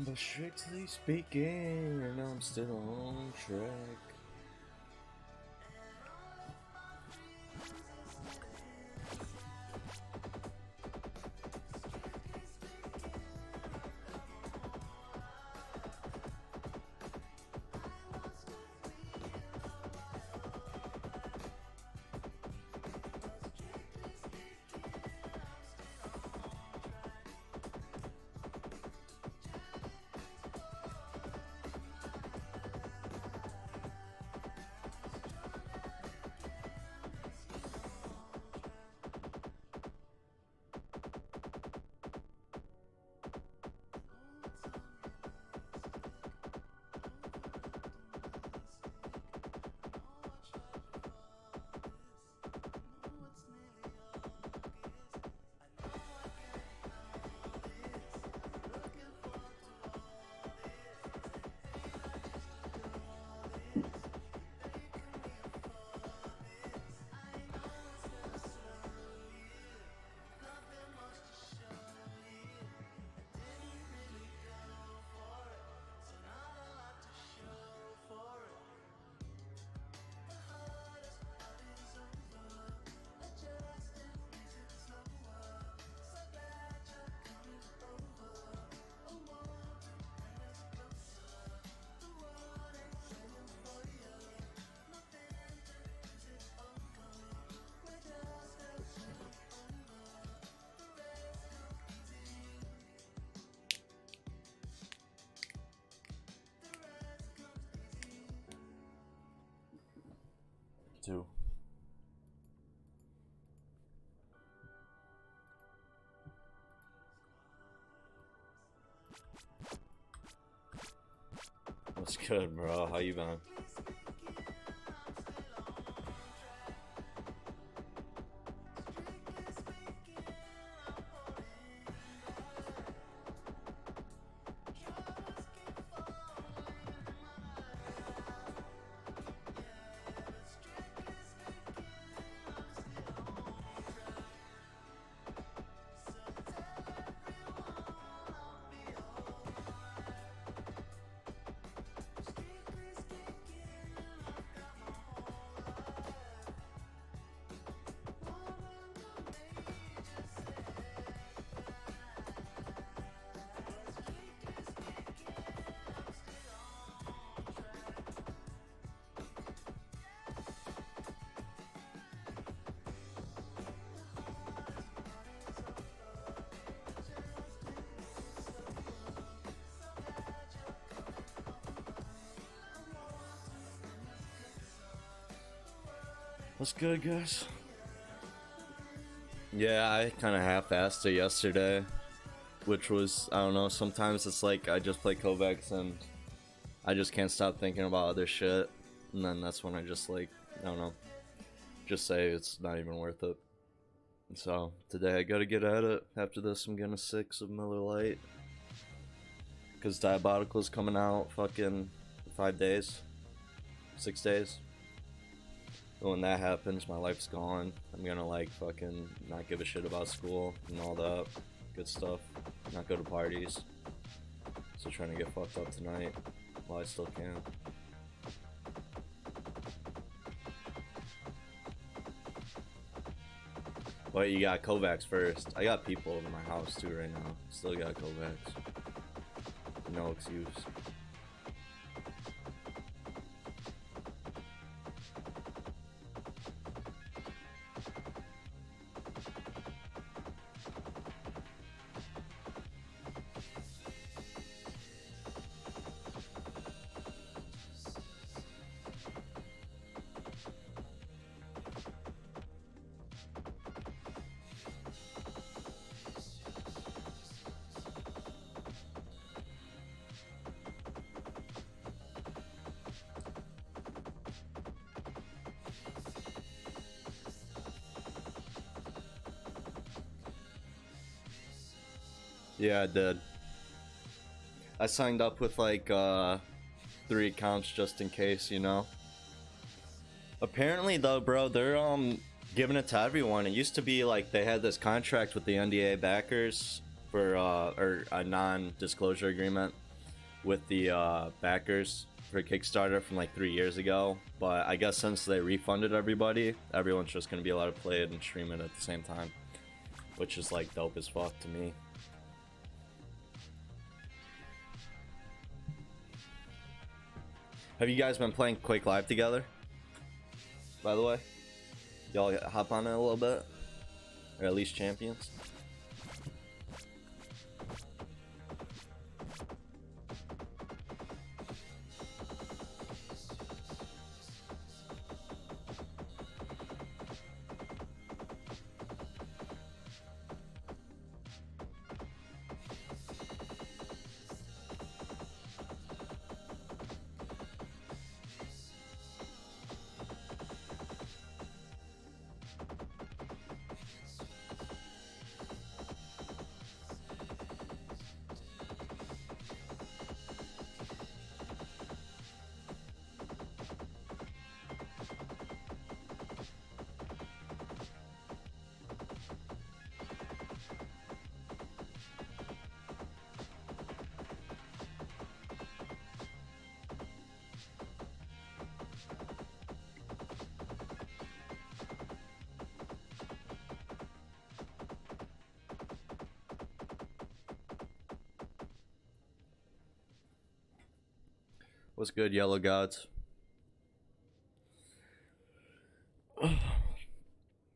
But strictly speaking, I know I'm still on track. Two. What's good, bro? How you been? What's good, guys? Yeah, I kind of half-assed it yesterday, which was, I don't know, sometimes it's like I just play kovvaks and I just can't stop thinking about other shit, and then that's when I just like, I don't know, just say it's not even worth it. So today I gotta get at it. After this I'm getting a 6 of Miller Lite, because Diabotical's coming out fucking 5 days, 6 days. When that happens, my life's gone. I'm gonna like fucking not give a shit about school and all that good stuff. Not go to parties. So trying to get fucked up tonight while I still can. But you got kovvaks first. I got people over my house too right now. Still got kovvaks. No excuse. Yeah, I did. I signed up with like 3 accounts just in case, you know. Apparently though, bro, they're giving it to everyone. It used to be like they had this contract with the NDA backers for or a non-disclosure agreement with the backers for Kickstarter from like 3 years ago. But I guess since they refunded everybody, everyone's just gonna be allowed to play it and stream it at the same time, which is like dope as fuck to me. Have you guys been playing Quake Live together? By the way, y'all hop on it a little bit, or at least champions. What's good, Yellow Gods?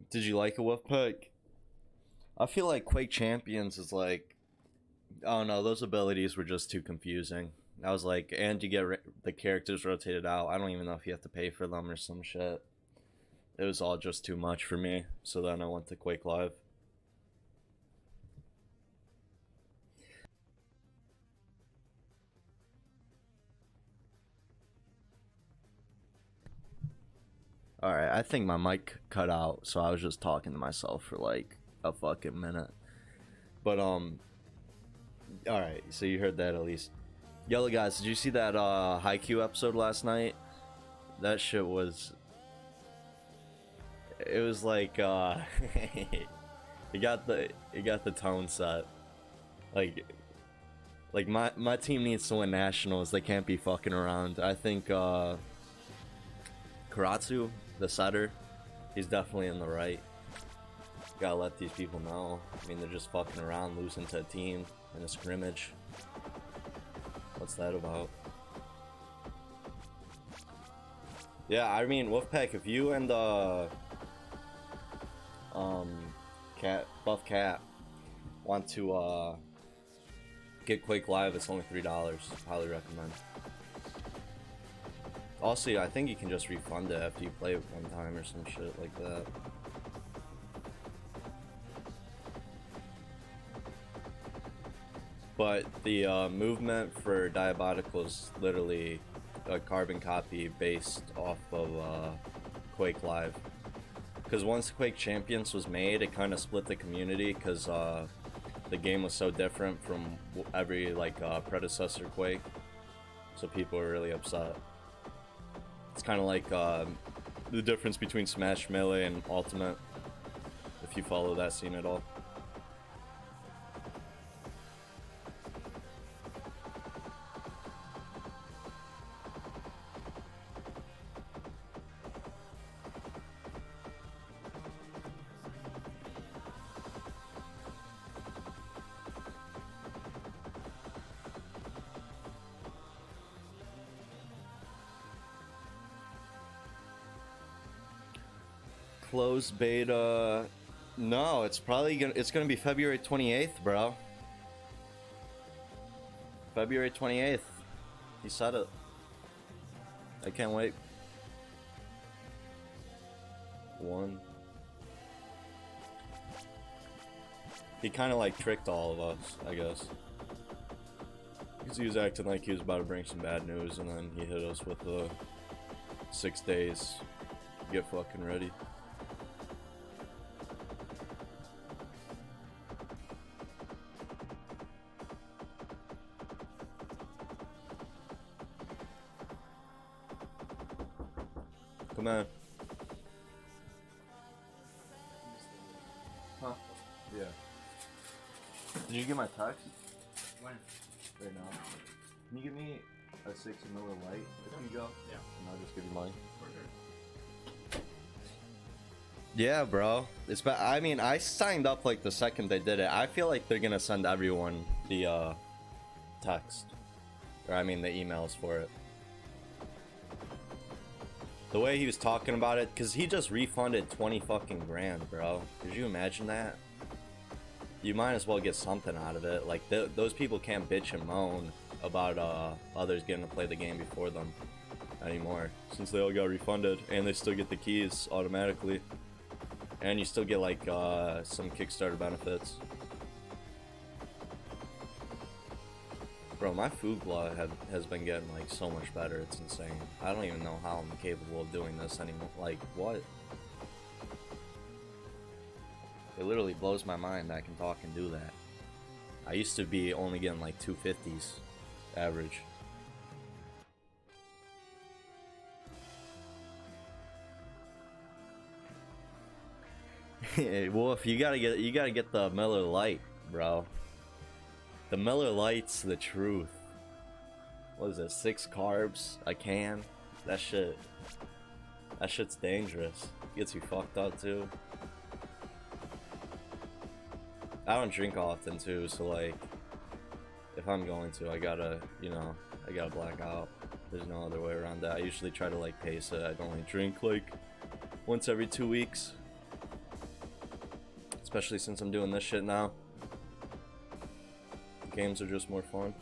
Did you like a Wolfpack? I feel like Quake Champions is like, I don't know, those abilities were just too confusing. I was like, and you get the characters rotated out. I don't even know if you have to pay for them or some shit. It was all just too much for me. So then I went to Quake Live. Alright, I think my mic cut out, so I was just talking to myself for like a fucking minute. But alright, so you heard that at least. Yellow Guys, did you see that Haikyuu episode last night? That shit was... It was like it got the tone set. Like my team needs to win nationals. They can't be fucking around. I think Karatsu, the setter, he's definitely in the right. Gotta let these people know. I mean, they're just fucking around, losing to a team in a scrimmage. What's that about? Yeah, I mean, Wolfpack, if you and Buff Cat want to get Quake Live, it's only $3. Highly recommend. Also, I think you can just refund it after you play it one time or some shit like that. But the movement for Diabotical is literally a carbon copy based off of Quake Live. Because once Quake Champions was made, it kind of split the community because the game was so different from every like predecessor Quake. So people were really upset. It's kind of like the difference between Smash Melee and Ultimate, if you follow that scene at all. Closed beta, no, it's gonna be February 28th, bro. February 28th. He said it. I can't wait. He kind of like tricked all of us, I guess. Because he was acting like he was about to bring some bad news, and then he hit us with 6 days. Get fucking ready. Come on. Huh? Yeah. Did you get my text? When? Right now. Can you give me a 60 Miller Light if you go? Yeah. And I'll just give you mine. For sure. Yeah, bro. I mean, I signed up like the second they did it. I feel like they're gonna send everyone the text, or I mean the emails for it. The way he was talking about it, cause he just refunded 20 fucking grand, bro. Could you imagine that? You might as well get something out of it. Like those people can't bitch and moan about others getting to play the game before them anymore, since they all got refunded and they still get the keys automatically, and you still get like some Kickstarter benefits. Bro, my food law has been getting like so much better. It's insane. I don't even know how I'm capable of doing this anymore. Like, what? It literally blows my mind that I can talk and do that. I used to be only getting like 250s average. Wolf, you gotta get the Miller Lite, bro. The Miller Lite's the truth. What is it? 6 carbs a can? That shit's dangerous. Gets you fucked up too. I don't drink often too, so like, if I'm going to, I gotta black out. There's no other way around that. I usually try to like pace it. I'd only drink like once every 2 weeks. Especially since I'm doing this shit now. Games are just more fun.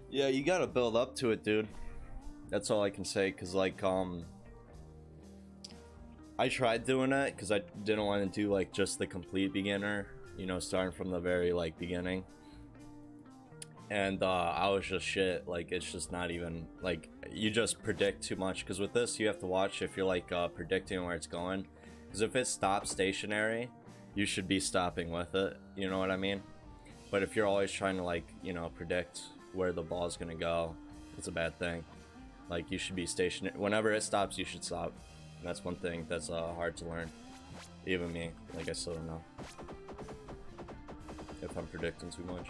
Yeah, you gotta build up to it, dude. That's all I can say, cause like I tried doing it because I didn't want to do like just the complete beginner, you know, starting from the very like beginning. And I was just shit. Like, it's just not even like, you just predict too much, because with this you have to watch if you're like predicting where it's going, because if it stops stationary, you should be stopping with it, you know what I mean? But if you're always trying to like, you know, predict where the ball's gonna go, it's a bad thing. Like, you should be stationary. Whenever it stops, you should stop. And that's one thing that's hard to learn. Even me, like, I still don't know if I'm predicting too much.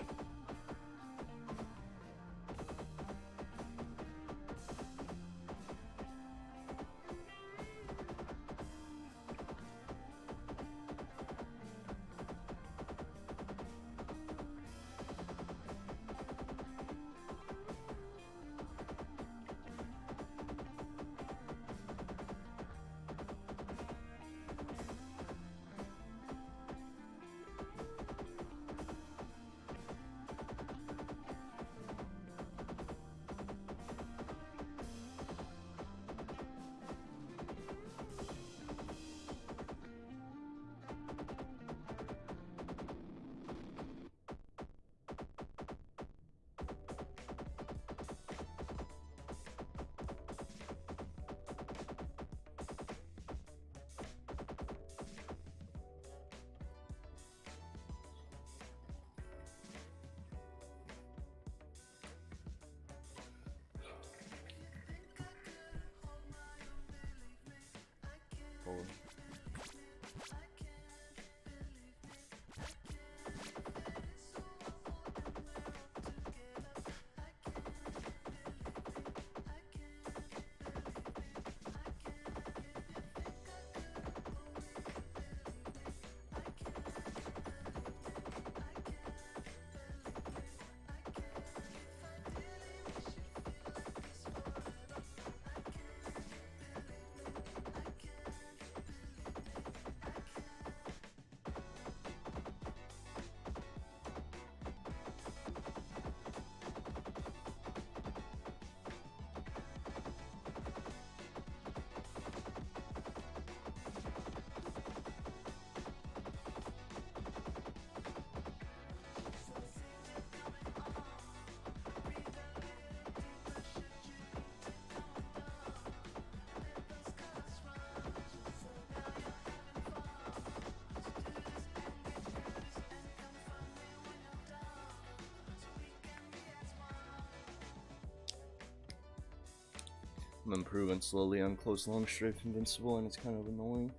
I'm improving slowly on close long strafe invincible, and it's kind of annoying.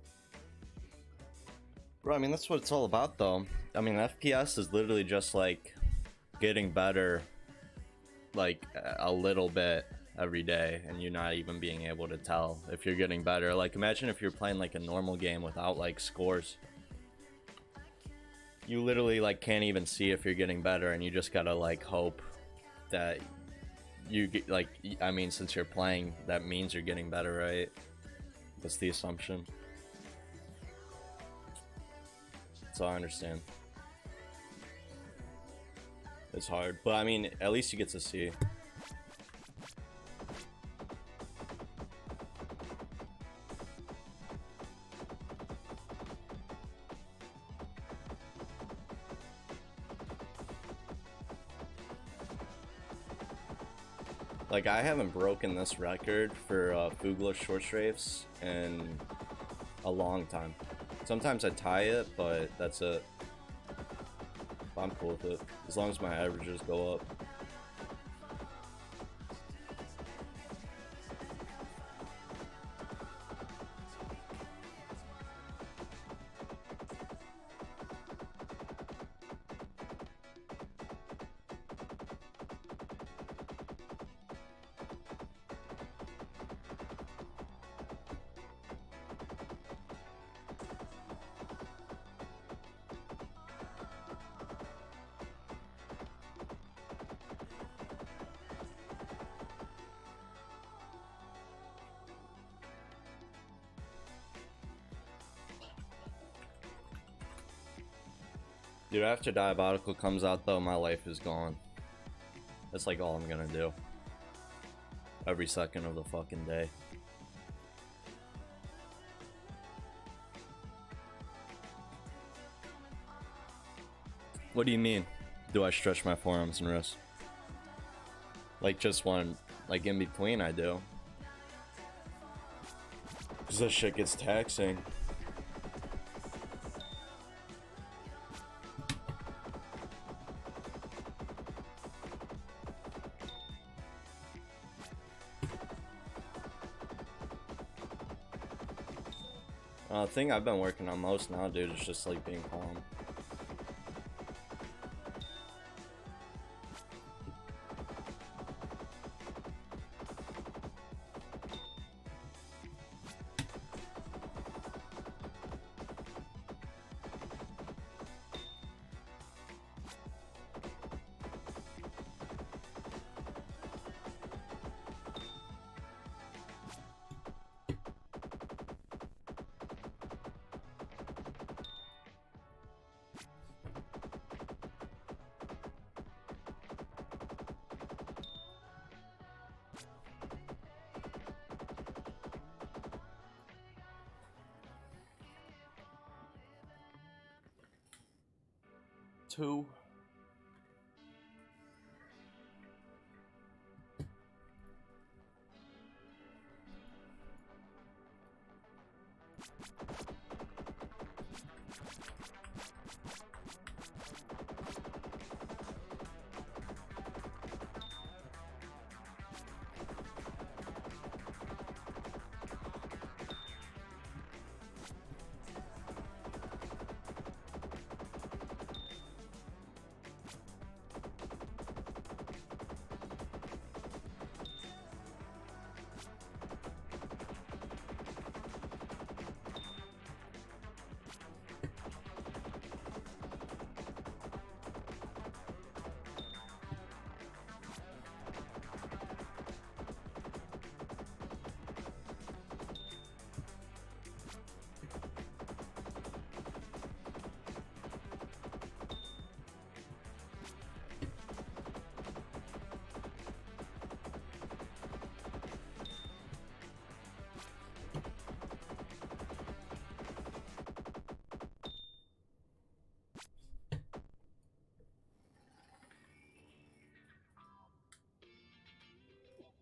Bro, I mean, that's what it's all about, though. I mean, FPS is literally just, like, getting better, like, a little bit every day, and you not even being able to tell if you're getting better. Like, imagine if you're playing, like, a normal game without, like, scores. You literally, like, can't even see if you're getting better, and you just gotta, like, hope that you get, like, I mean, since you're playing, that means you're getting better, right? That's the assumption. So I understand. It's hard, but I mean, at least you get to see. Like, I haven't broken this record for Fugler short strafes in a long time. Sometimes I tie it, but that's it. I'm cool with it, as long as my averages go up. Dude, after Diabolical comes out, though, my life is gone. That's like all I'm gonna do. Every second of the fucking day. What do you mean? Do I stretch my forearms and wrists? Like, just one, like, in between, I do. Because that shit gets taxing. The thing I've been working on most now, dude, is just, like, being calm. Two.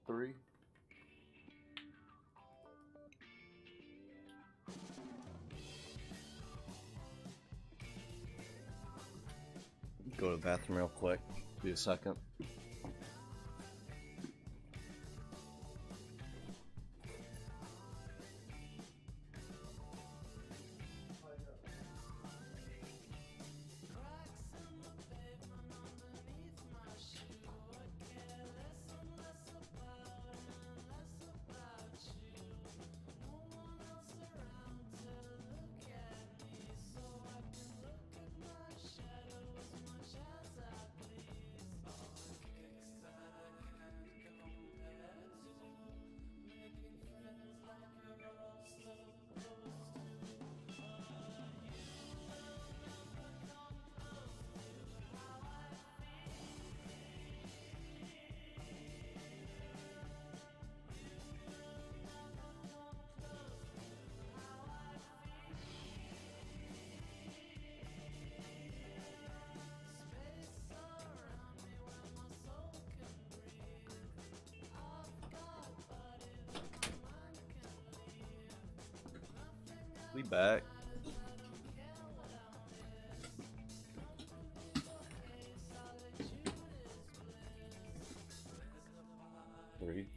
Three. Go to the bathroom real quick. Be a second. We back. Three.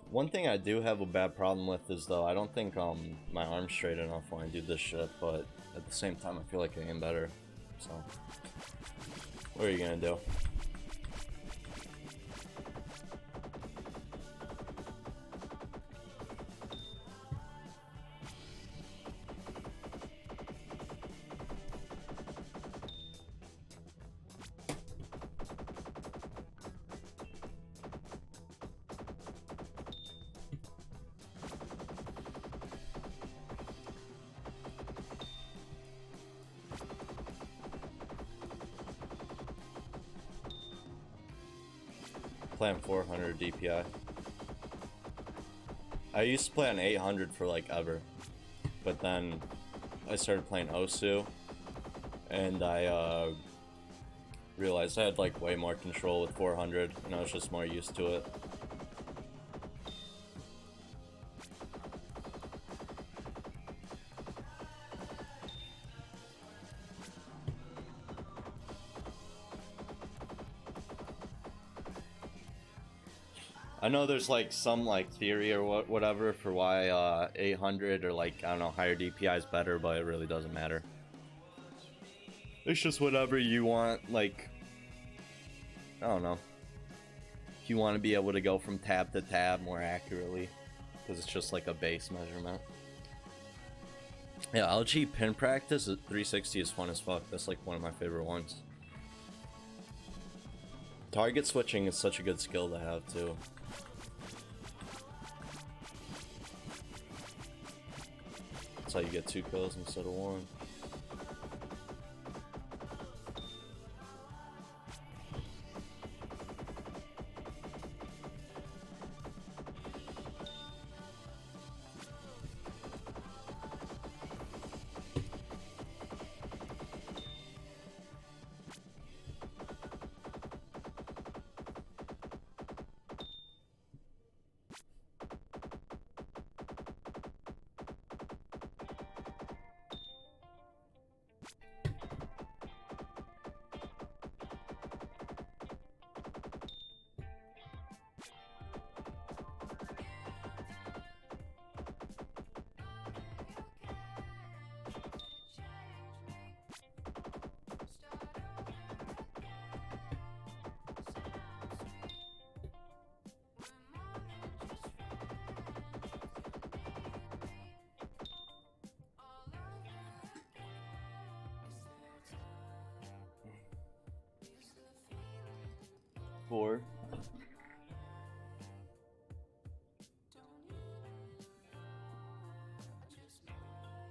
One thing I do have a bad problem with is though I don't think my arm's straight enough when I do this shit, but at the same time I feel like I am better. So what are you gonna do? Playing 400 DPI. I used to play on 800 for like ever, but then I started playing Osu, and I realized I had like way more control with 400, and I was just more used to it. I know there's like some like theory or whatever for why 800 or like I don't know higher DPI is better, but it really doesn't matter. It's just whatever you want. Like I don't know. If you want to be able to go from tab to tab more accurately, because it's just like a base measurement. Yeah, LG pin practice at 360 is fun as fuck. That's like one of my favorite ones. Target switching is such a good skill to have too. That's how you get 2 kills instead of 1.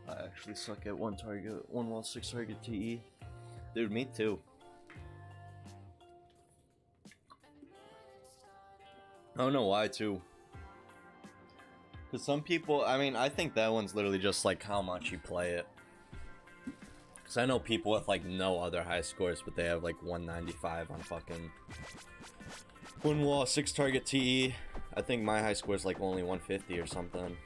I actually suck at one wall 6 target TE. Dude, me too. I don't know why too. Cause some people, I mean, I think that one's literally just like how much you play it. Cause I know people with like no other high scores, but they have like 195 on fucking one wall 6 target TE. I think my high score is like only 150 or something.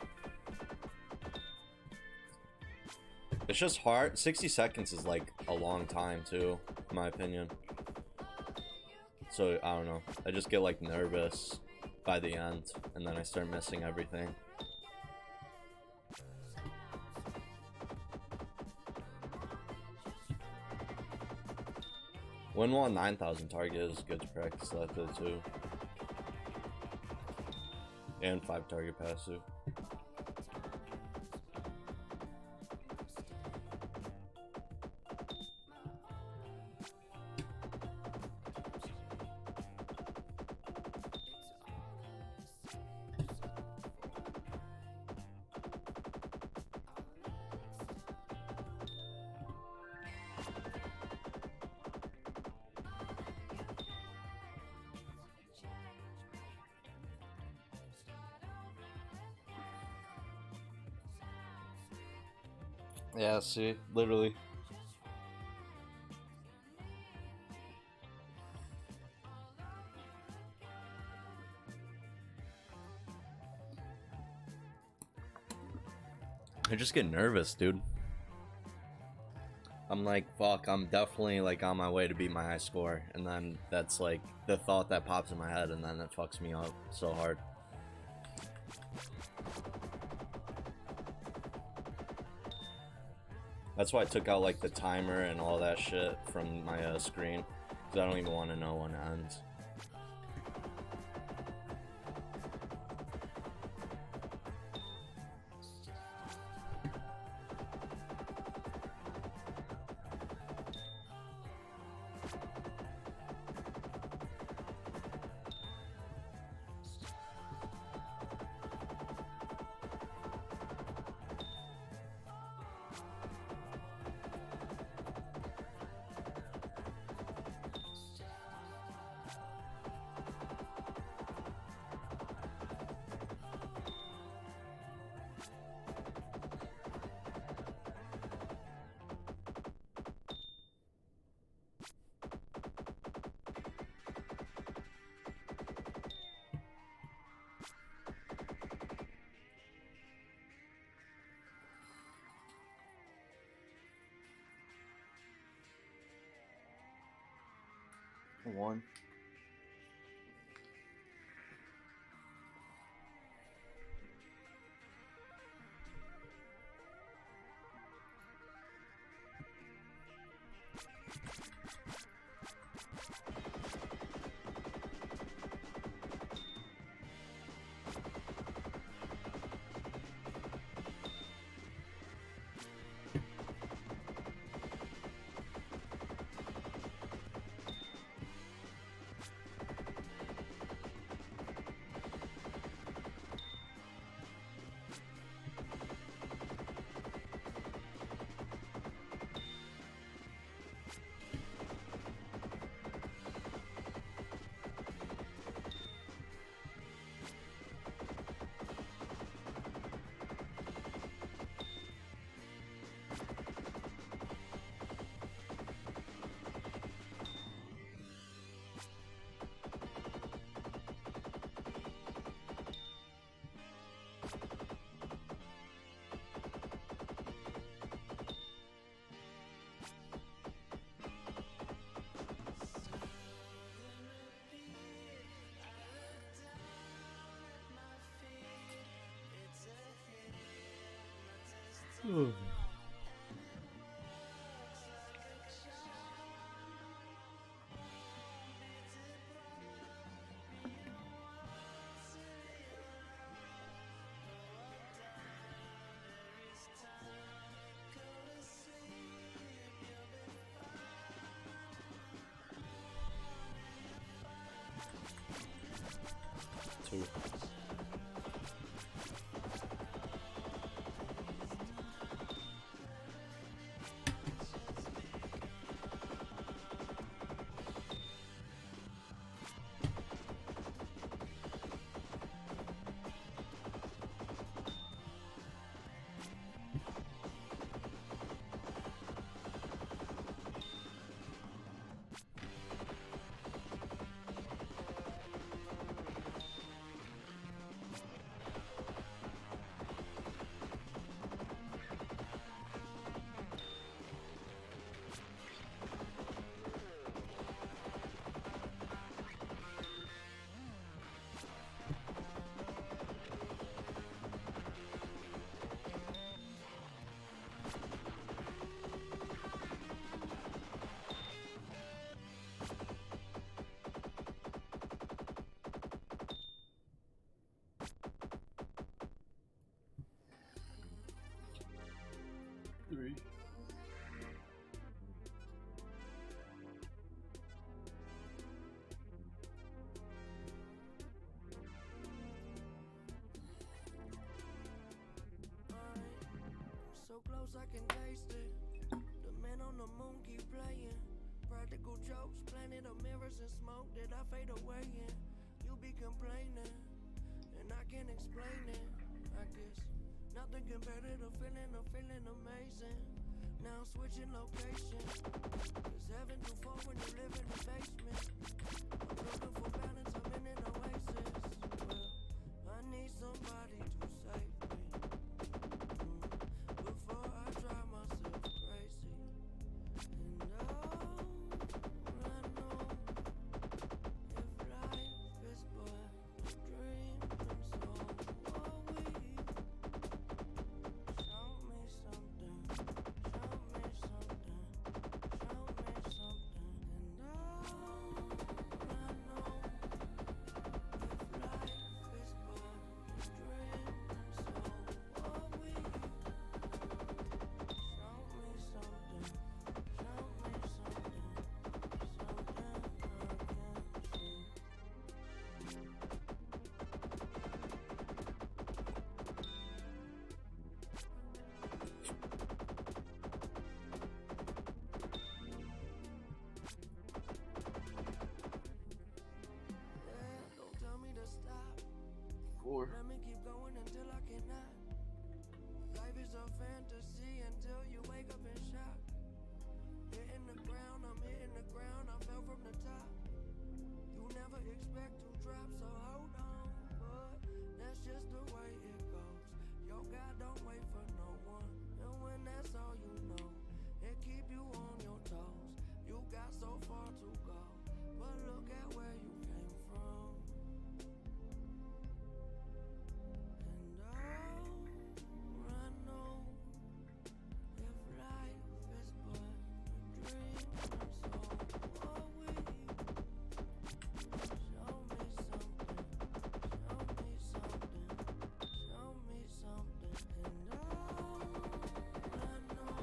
It's just hard. 60 seconds is like a long time too, in my opinion. So I don't know. I just get like nervous by the end, and then I start missing everything. Win wall 9,000 target is good to practice that though too. And 5 target passive. Yeah, see, literally. I just get nervous, dude. I'm like, fuck, I'm definitely like on my way to beat my high score, and then that's like the thought that pops in my head, and then it fucks me up so hard. That's why I took out like the timer and all that shit from my screen, because I don't even want to know when it ends. One. Two. Three. So close I can taste it. The man on the moon keep playing. Practical jokes, planet of mirrors and smoke that I fade away in. You be complaining, and I can't explain it. I guess nothing compared to the feeling of feeling amazing. Now I'm switching location, cause heaven too far when you live in the basement. I'm looking for balance, I'm in an oasis. Well, I need somebody to save me. 4. Let me keep going until I cannot. Life is a fantasy until you wake up in shock. Hitting the ground, I'm hitting the ground, I fell from the top. You never expect to drop, so hold on, but that's just the way it goes. Yo, God don't wait for no one, and when that's all you know, it keep you on your toes. You got so far to go, but look at where you came from. And oh, I know if life is but a dream, so are we. Show me something, show me something, show me something. And oh, I know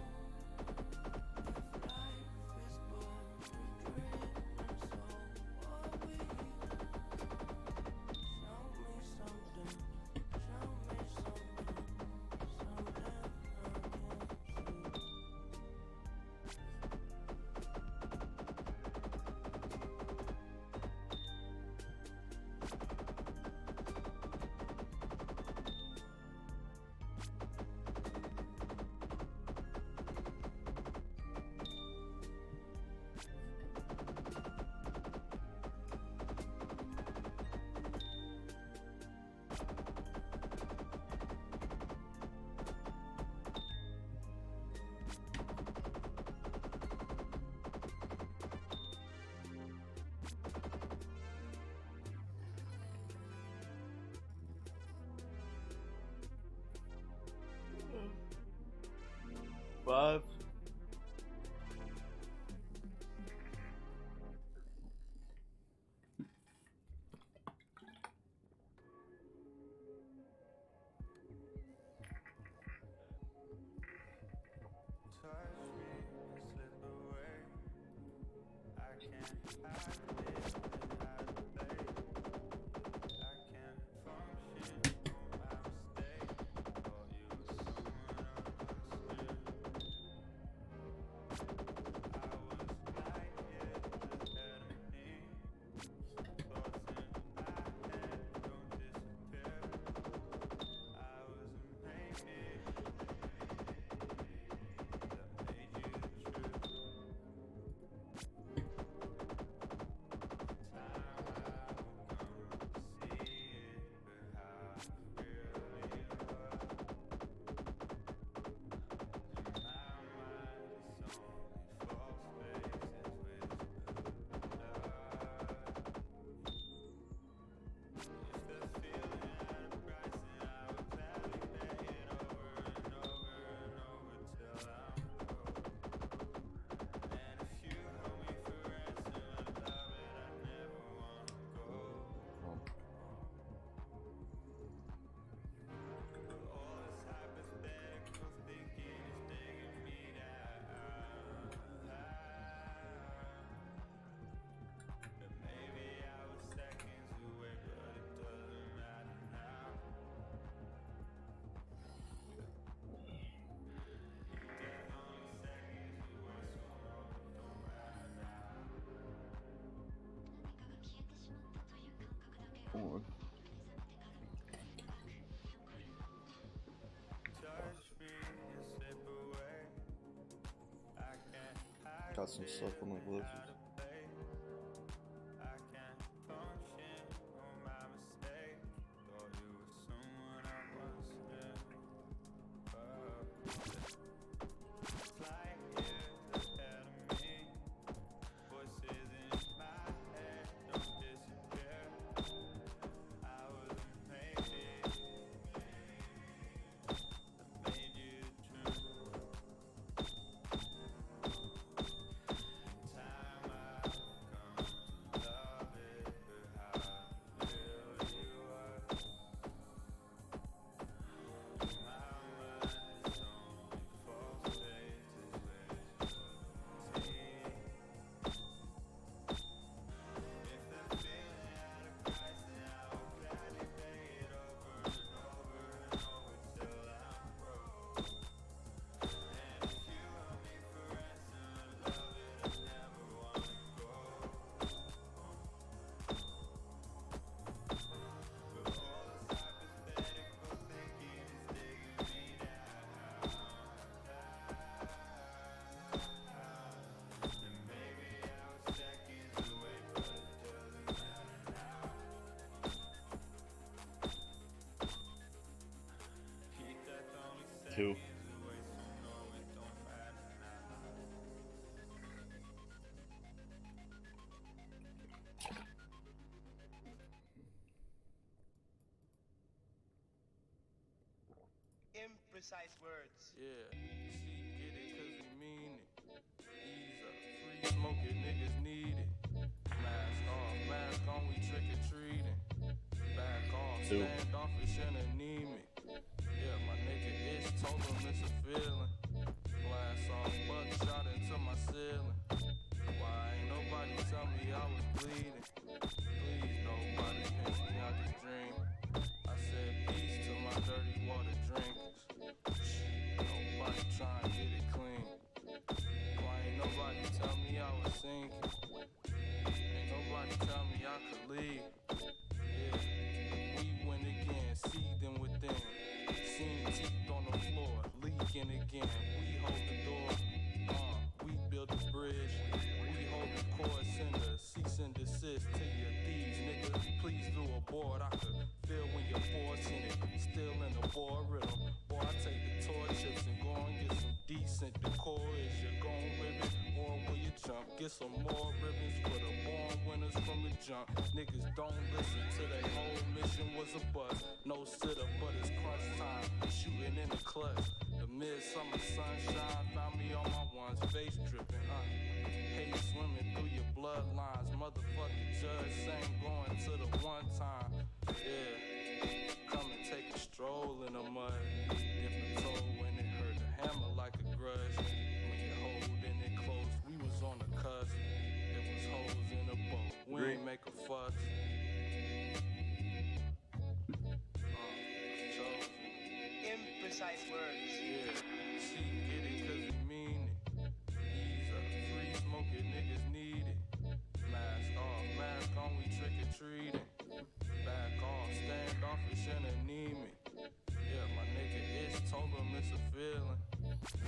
if life is but a dream, so are we. Show me something, show me something, something I can't see. Five. Touch me and slip away. I can't hide it without a blade. I can't function on my mistake. Thought you were someone I was with. I was like it ahead of me. Thoughts in my head don't disappear. I was a maybe that made you the truth. Time I will come to see it, but how I really was. In my mind, it's only false faces whispered love. If the feeling had a price, then I would gladly pay it over and over and over till I'm broke. And if you hold me for ransom, I'd love it, I never wanna go. All this hypothetical thinking is digging me down. But maybe I was seconds away, but it doesn't matter now. Death only seconds away, so no, it don't matter now. 4. Touch me and slip away. I can't hide Got some it stuff on my gloves. without a blade. I can't function on my mistake. Thought you were someone I once knew. It's like years ahead of me. Voices in my head don't disappear. I was a maybe that made you the truth. Time I 2. Imprecise words. Yeah, she get it cause we mean it. Ease up, free smoking niggas need it. Mask on, we trick or treating. Back off, standoffish and anemic. Yeah, my nigga itch told him it's a feeling. Glass off, buckshot into my ceiling. Why ain't nobody tell me I was bleeding? Please, nobody pinch me out this dream. I said peace to my dirty water drinkers. Nobody try and get it clean. Why ain't nobody tell me I was sinking? Ain't nobody tell me I could leave. Yeah, we win again, seething within. Seen teeth on the floor, leaking again. We hold the door, we build the bridge. We hold the cord, send a cease and desist to your thieves, nigga. Please do abort. I could feel when you're forcing it, still in the war rhythm. Boy, I take the torches and go and get some decent decor. Is you gon' ribbon or will you jump? Get some more ribbons for the born winners from the jump. Niggas don't listen to their whole mission was a bust. No sitter, but it's crunch time. Shooting in the clutch. The midsummer sunshine found me on my ones, face dripping. Hate swimming through your bloodlines. Motherfucking judge saying going to the one time. Yeah, come and take a stroll in the mud. Dip a toe when it hurt the hammer like a grudge. When you're holding it close, we was on the cusp. It was holes in the boat. We ain't make a fuss. Imprecise words. Yeah, she get it cause we mean it. Ease up, free smoking niggas need it. Mask on, we trick or treating. Back off, standoffish and anemic. Yeah, my nigga itch told him it's a feeling.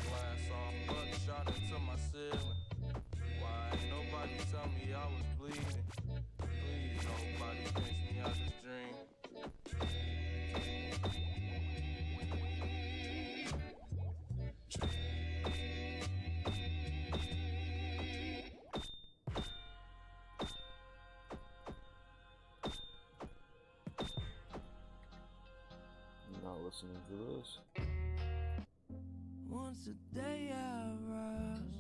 Glass off, buckshot into my ceiling. Why ain't nobody tell me I was bleeding? Please, nobody pinch me out this dream. Not listening to this. Once a day I rise,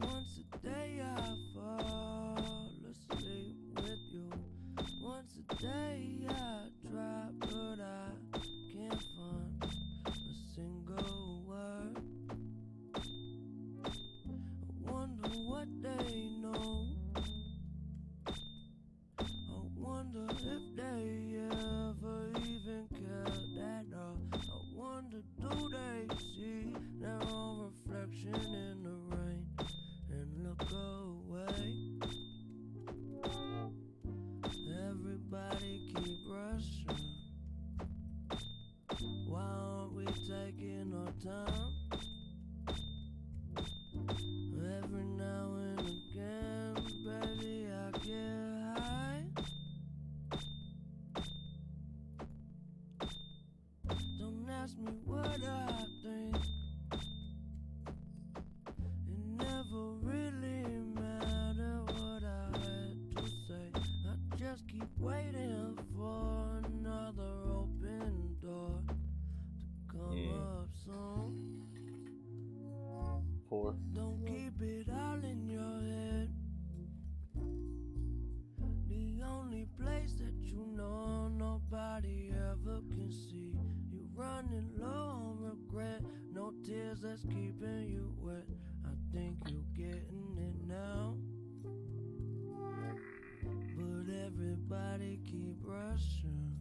once a day I fall asleep with you. Once a day I try, but I can't find a single word. I wonder what they know. I wonder if they ever even cared at all. I wonder, do they see their own reflection in the rain and look away? Everybody keep rushing. Why aren't we taking our time? Every now and again, baby, I get high. Don't ask me what I think. It never really mattered what I had to say. I just keep waiting for another open door to come up soon. 4. Don't keep it all in your head. The only place that you know nobody ever can see. You running low on regret, no tears that's keeping you wet. I think you getting it now, but everybody keep rushing.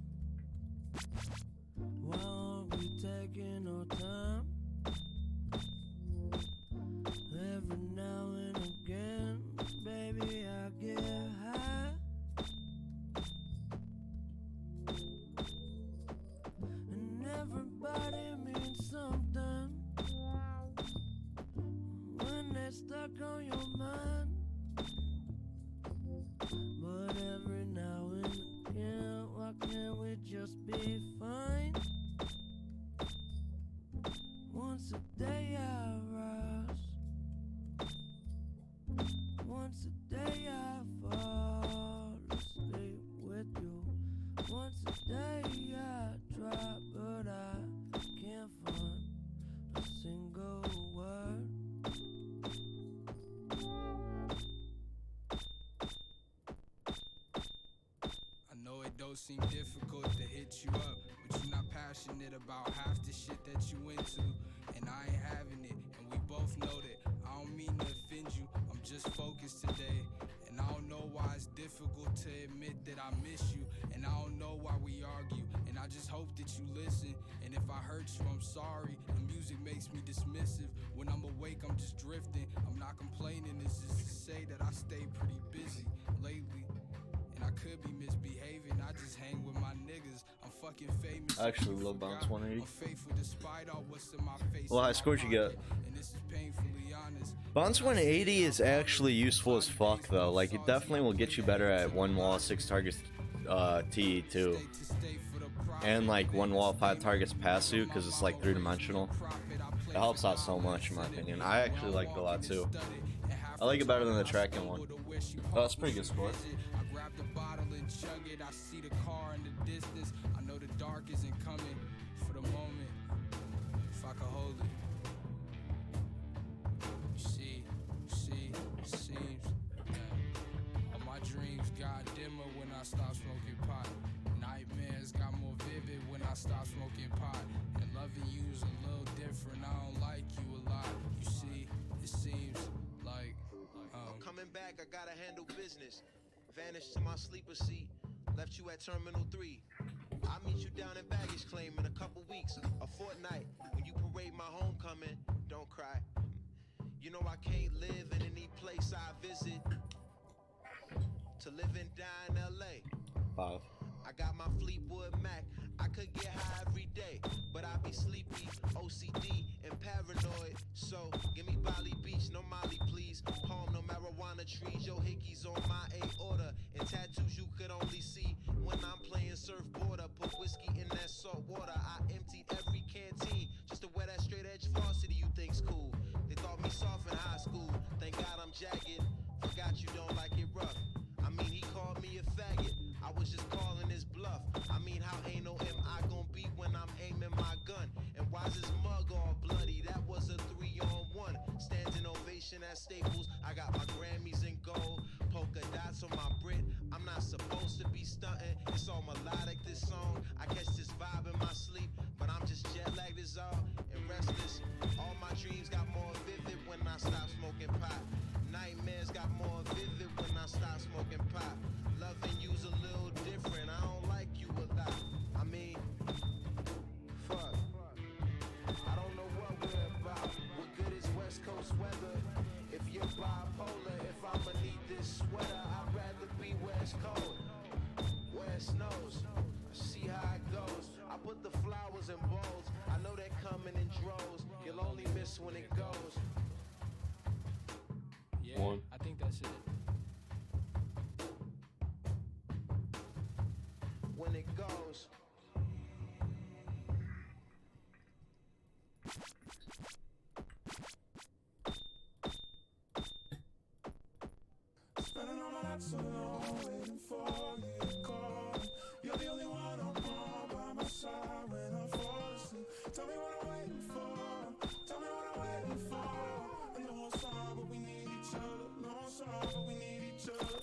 Why aren't we taking our time? Every now and again, baby, I get high. And everybody means something when they're stuck on your mind. But every now and again, why can't we just be fine? flows seem difficult to hit you up, but you're not passionate about half the shit that you into, and I ain't having it, and we both know that. I don't mean to offend you, I'm just focused today, and I don't know why it's difficult to admit that I miss you, and I don't know why we argue, and I just hope that you listen, and if I hurt you, I'm sorry. The music makes me dismissive. When I'm awake, I'm just drifting. I'm not complaining, it's just to say that I stay pretty busy lately, and I could be misbehaving. I just hang with my niggas. I'm fucking famous. I actually love Bounce 180. I'm faithful despite all what's in my face. Well, high scores you get? And this is painfully honest. Bounce 180 is actually useful as fuck though. Like it definitely will get you better at one wall 6 targets TE too, and like one wall 5 targets passive because it's like 3-dimensional. It helps out so much in my opinion. I actually like it a lot too. I like it better than the tracking one. Oh, that's a pretty good score. I grab the bottle and chug it. I see the car in the distance. I know the dark isn't coming for the moment. If I could hold it. It seems all my dreams got dimmer when I stopped smoking pot. Nightmares got more vivid when I stopped smoking pot. And loving you's a little different. I don't like you a lot. You see, it seems like I'm coming back, I gotta handle business. Vanished to my sleeper seat, left you at Terminal 3. I'll meet you down in baggage claim in a couple weeks, a fortnight. When you parade my homecoming, don't cry. You know I can't live in any place I visit. To live and die in LA. 5. I got my Fleetwood Mac. I could get high every day, but I be sleepy, OCD, and paranoid. So give me Bali Beach, no Molly, please. Palm, no marijuana trees. Yo, hickeys on my aorta, and tattoos you could only see when I'm playing surfboard. Put whiskey in that salt water. I emptied every canteen just to wear that straight edge varsity you think's cool. They thought me soft in high school. Thank God I'm jagged. Forgot you don't like it rough. I mean, he called me a faggot. I was just calling his bluff. I mean, how anal am I gonna be when I'm aiming my gun? And why's his mug all bloody? That was a 3-on-1. Standing ovation at Staples. I got my Grammys in gold. Polka dots on my Brit. I'm not supposed to be stunting. It's all melodic, this song. I catch this vibe in my sleep, but I'm just jet lagged as all and restless. All my dreams got more vivid when I stopped smoking pot. Nightmares got more vivid when I stopped smoking pot. Loving you's a little different. I don't like you a lot. I mean, fuck. I don't know what we're about. What good is West Coast weather? If you're bipolar, if I'ma need this sweater, I'd rather be West Coast. Where it snows, see how it goes. I put the flowers in bowls. I know they're coming in droves. You'll only miss when it goes. yeah, 1. I think that's it. When it goes. Spending all my nights alone, waiting for you to call. You're the only one I want by my side when I fall asleep. Tell me what I'm waiting for. Tell me what I'm waiting for. I know I'm sorry, but we need each other. No, I'm sorry, but we need each other.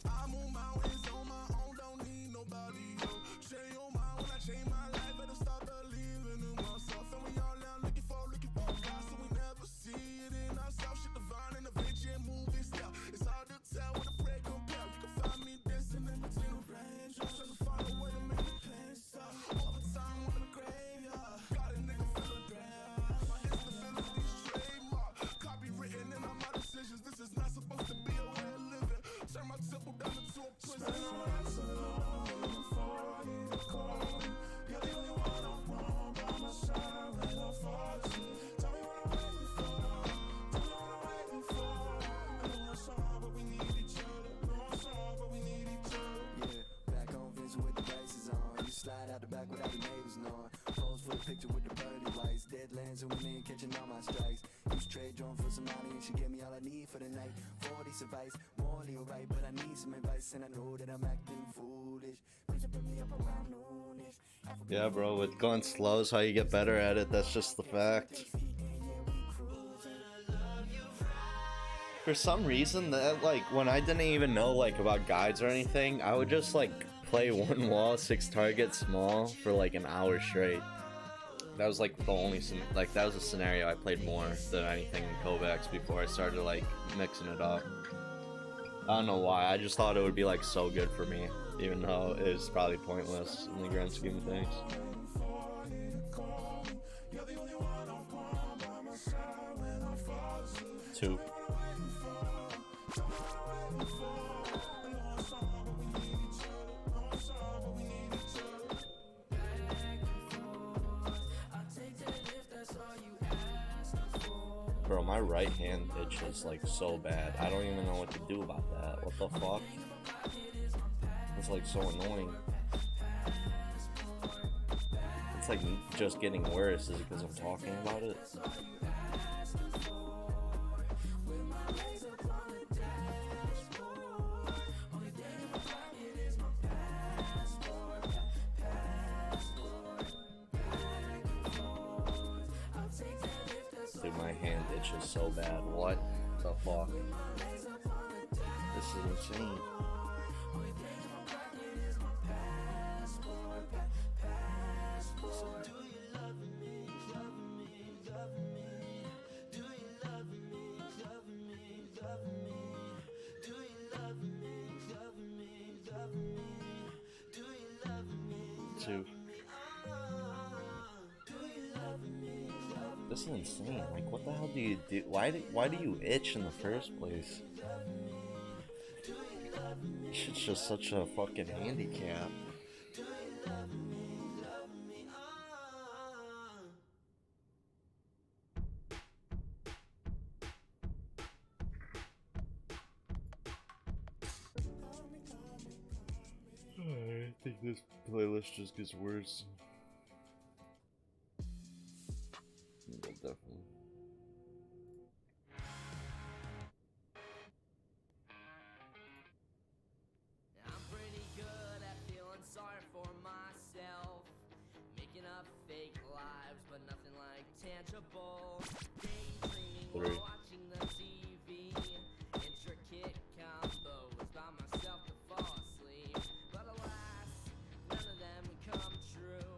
I move mountains on my own, don't need nobody. Yo. Change your mind when I change my life. Better start believing in myself. And we all out looking for God, so we never see it in ourselves. Shit divine and adventure and movie style. It's hard to tell when the prayer compare. You can find me dancing in between the range. I'm trying to find a way to make the pain stop. All the time I'm in the graveyard. Got a nigga feeling grand. My history feelings these trademark. Copywritten in all my decisions. This is not supposed to be a way of living. Turn my temple down into a prison. Spending all my nights alone, waiting for you to call me. You're the only one I want by my side when I fall asleep. Tell me what I'm waiting for. Tell me what I'm waiting for. I know I'm sorry, but we need each other. No, I'm sorry, but we need each other. Yeah, back home Vincent with the braces on. You slide out the back without the neighbors knowing. Pose for the picture with the birdie lights. Deadlands and women catching all my strikes. Use trade drone for some money and she gave me all I need for the night. 40 advice, morally alright, but I need some advice and I know that I'm acting foolish. Bitch, put me up around noonish. Yeah, bro, with going slow is how you get better at it. That's just the fact. For some reason, that like when I didn't even know like about guides or anything, I would just like play one wall, 6 targets, small for like an hour straight. That was like the only that was a scenario I played more than anything in kovvaks before I started like mixing it up. I don't know why. I just thought it would be like so good for me, even though it is probably pointless in the grand scheme of things. 2. Bro, my right hand itches like so bad. I don't even know what to do about that. What the fuck? It's like so annoying. It's like just getting worse. Is it because I'm talking about it? Dude, my hand itches so bad. What the fuck? This is insane. Two. This is insane. Like, what the hell do you do? Why do you itch in the first place? It's just such a fucking handicap. I think this playlist just gets worse. Yeah, definitely. I'm pretty good at feeling sorry for myself, making up fake lives, but nothing like tangible. Daydreaming while watching the TV, intricate combos by myself to fall asleep. But alas, none of them come true.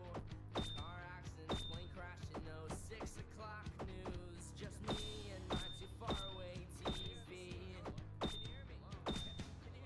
Car accidents, plane crashing, no 6 o'clock news. Just me and my too far away TV. Can you hear me? Can you hear me?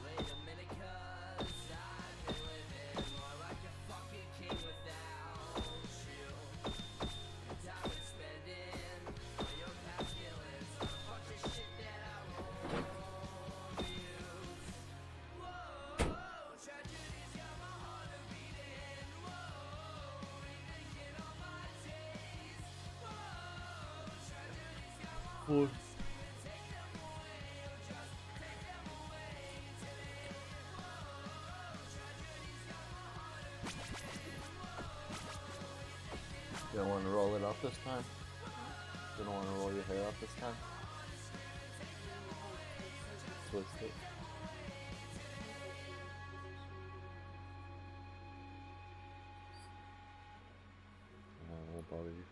Wait a minute, 'cause I've been living more like a fucking king without you. And I've been spending all your past feelings on a bunch of shit that I won't use. Whoa, tragedy's got my heart a beating. Whoa, rethinking all my days. Whoa, tragedy's got my heart a screaming, take them away, oh just take them away today. You don't want to roll it up this time? You don't want to roll your hair up this time? Twist it. I won't bother you.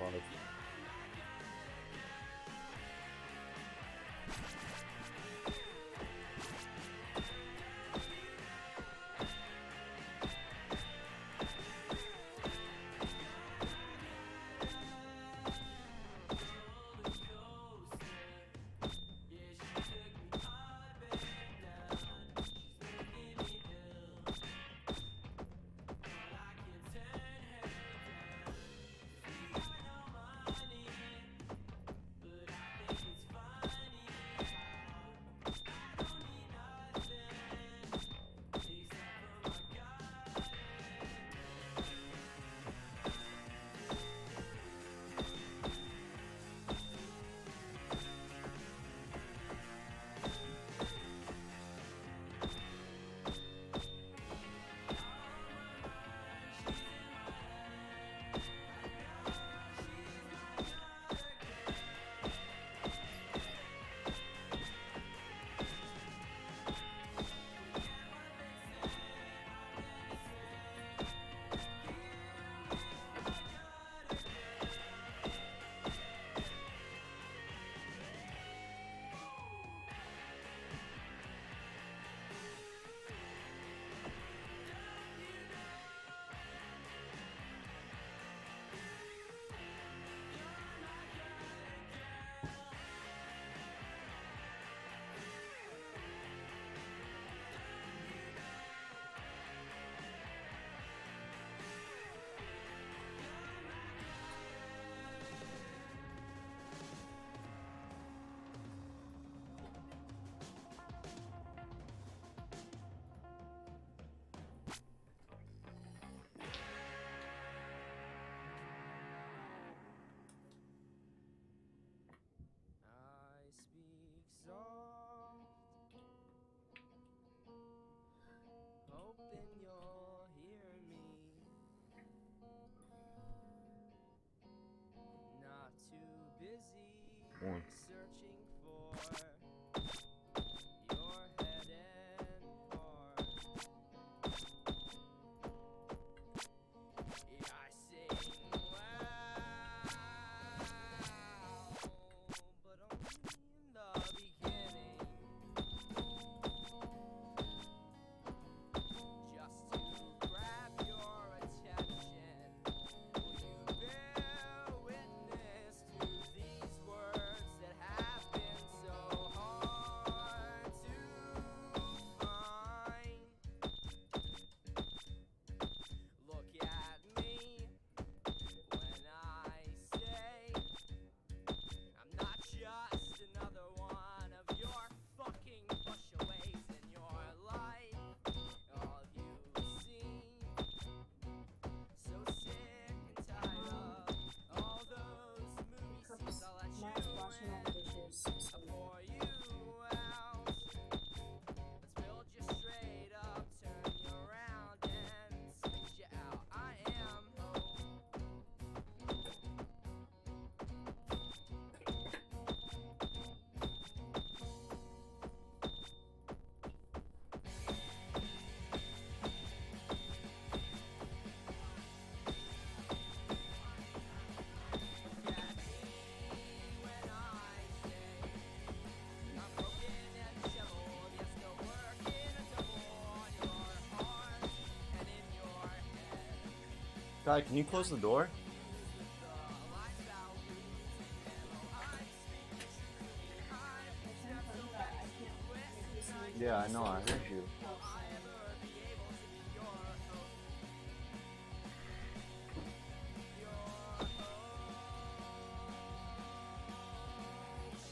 Pause. I speak soft, hoping you'll hear me. Not too busy One. searching for your head and heart. Yeah, I sing well, but only in the beginning. Just to grab your attention, will you bear witness to these words that have been so hard to find? Look at me when I say I'm not just another one of your fucking pushaways in your life. All you've seen, so sick and tired of all those movie scenes. I'll let Matt's you washing all the dishes. in, pour you out. Let's build you straight up, turn you around and spit you out. I am hope. Look at me when I say I'm broken and disheveled, yet still working a double on your heart and in your head. Guy, can you close the door? Yeah, I know, I heard you.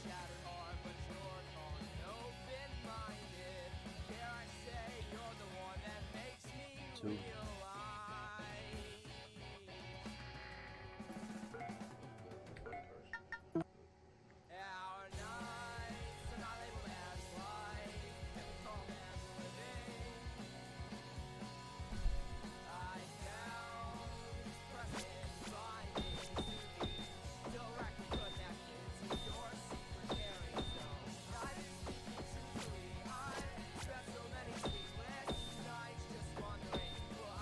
Shattered heart, but you're calm and open-minded. Dare I say you're the one that makes me Two. realize our nights are not labeled as life, and we call them living. I found these present findings to be directly connected to your secret caring zone. I've been speaking truthfully. I've spent so many sleepless nights just wondering what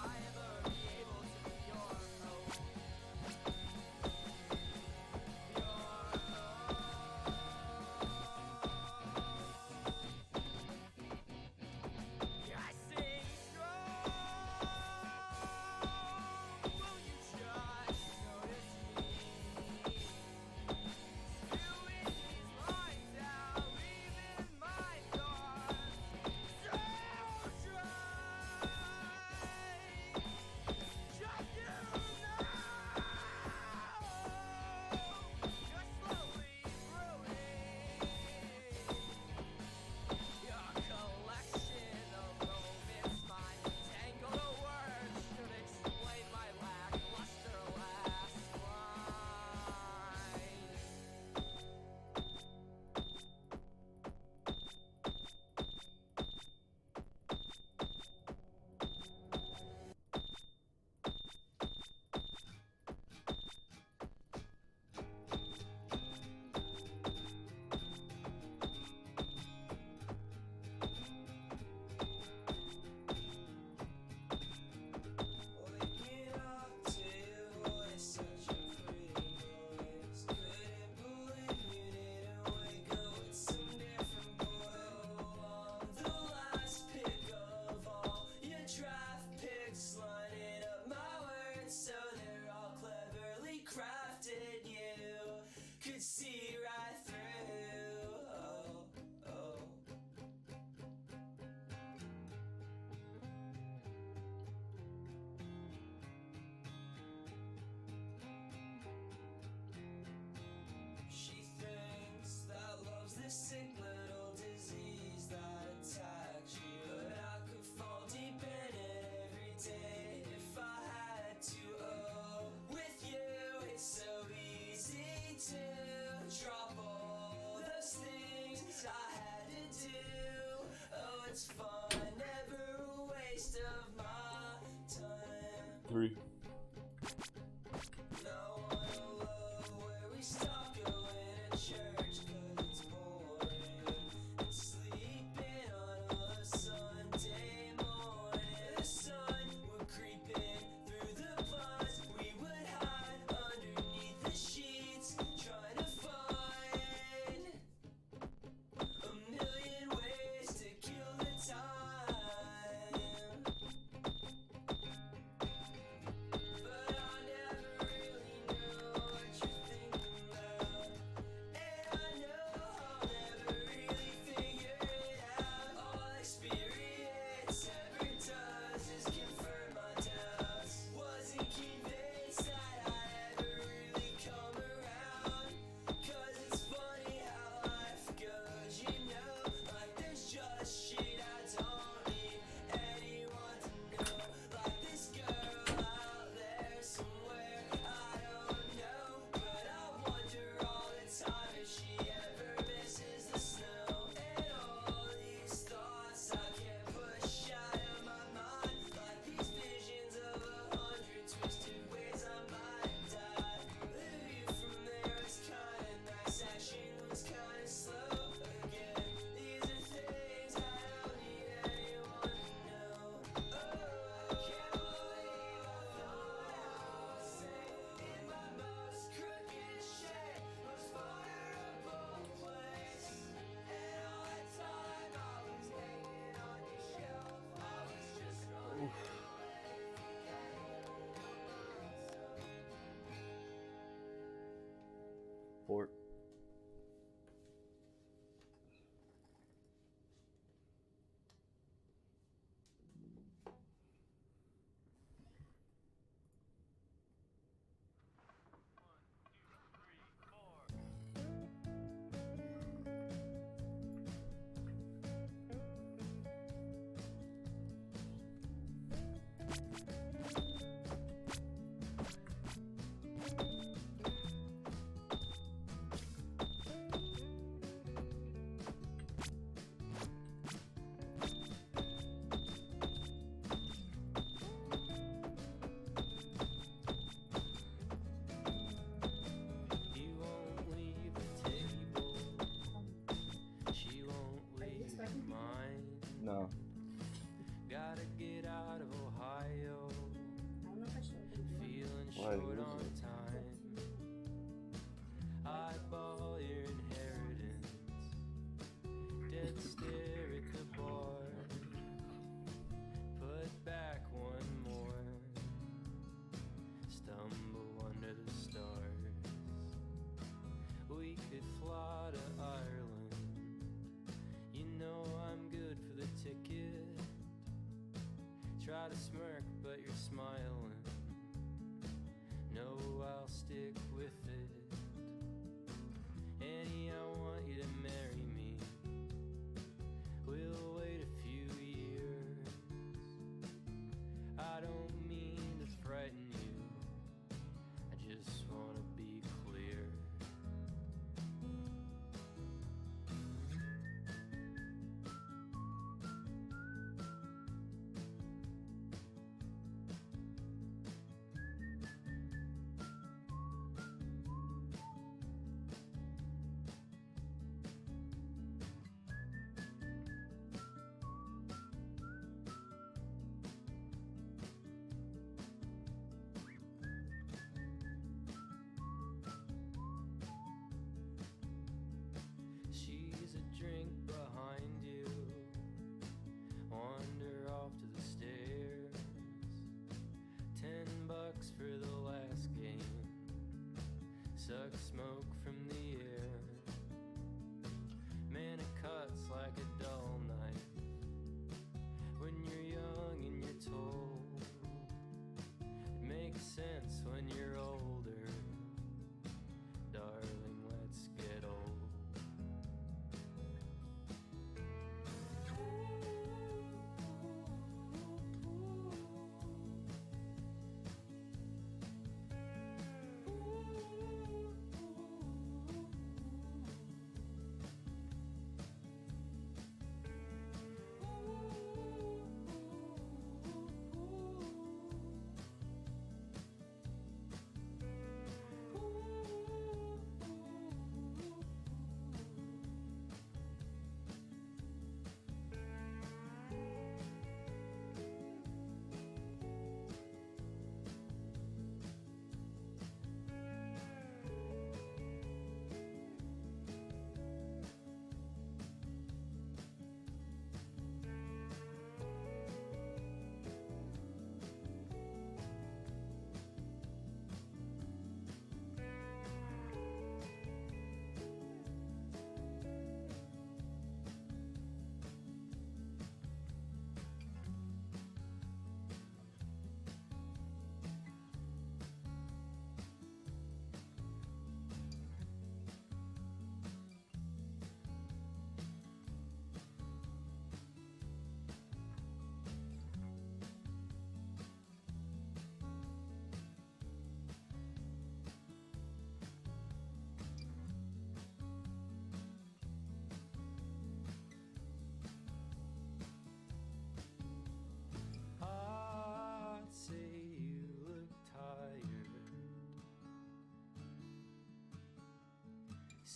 see right through. Oh, oh. She thinks that love's this sick little disease that attacks you. But I could fall deep in it every day if I had to. Oh, with you it's so easy to drop all those things I had to do. Oh, it's fun, never a waste of my time. 3. Now I love where we stop going to church 'cause it's boring. And sleeping on a Sunday morning. The sun would creep in through the blinds. We would hide underneath the sheets, trying to find a million ways to kill the time. But I never really know what you're thinking about. And I know I'll never really figure it out. All experience ever does is confirm my doubts. Wasn't convinced that I'd ever really come around. 'Cause it's funny how life goes, you know. Like there's just shit I don't need anyone to know. Like this girl out there somewhere, I don't know. But I wonder all the time if she ever misses the snow. And all these thoughts I can't push out of my mind. Like these visions of 100 twisted ways I might die. The view from there was kinda nice, action was kinda slow. Again, these are things I don't need anyone to know. Oh, I can't believe I thought I was safe in my most crooked shape, most vulnerable place. And all that time I was hanging on your shelf, I was just running away, forgetting 4. He won't leave the table. She won't leave mine. No. Gotta get out of Ohio. Feeling Why short is on it? time. Eyeball your inheritance. Dead stare at the bar. Put back one more. Stumble under the stars. We could fly to Ireland. You know I'm good for the ticket. Try to smirk, but you're smiling. No, I'll stick with it. Annie, I want you to marry me. We'll wait a few years. I don't mean to frighten you. I just wanna be clear. She's a drink behind you. Wander off to the stairs. $10 for the last game. Suck smoke from the air.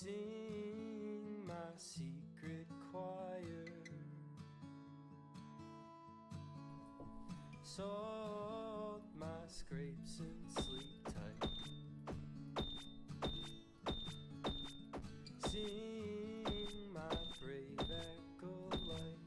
Sing my secret choir, salt my scrapes and sleep tight. Sing my brave acolyte.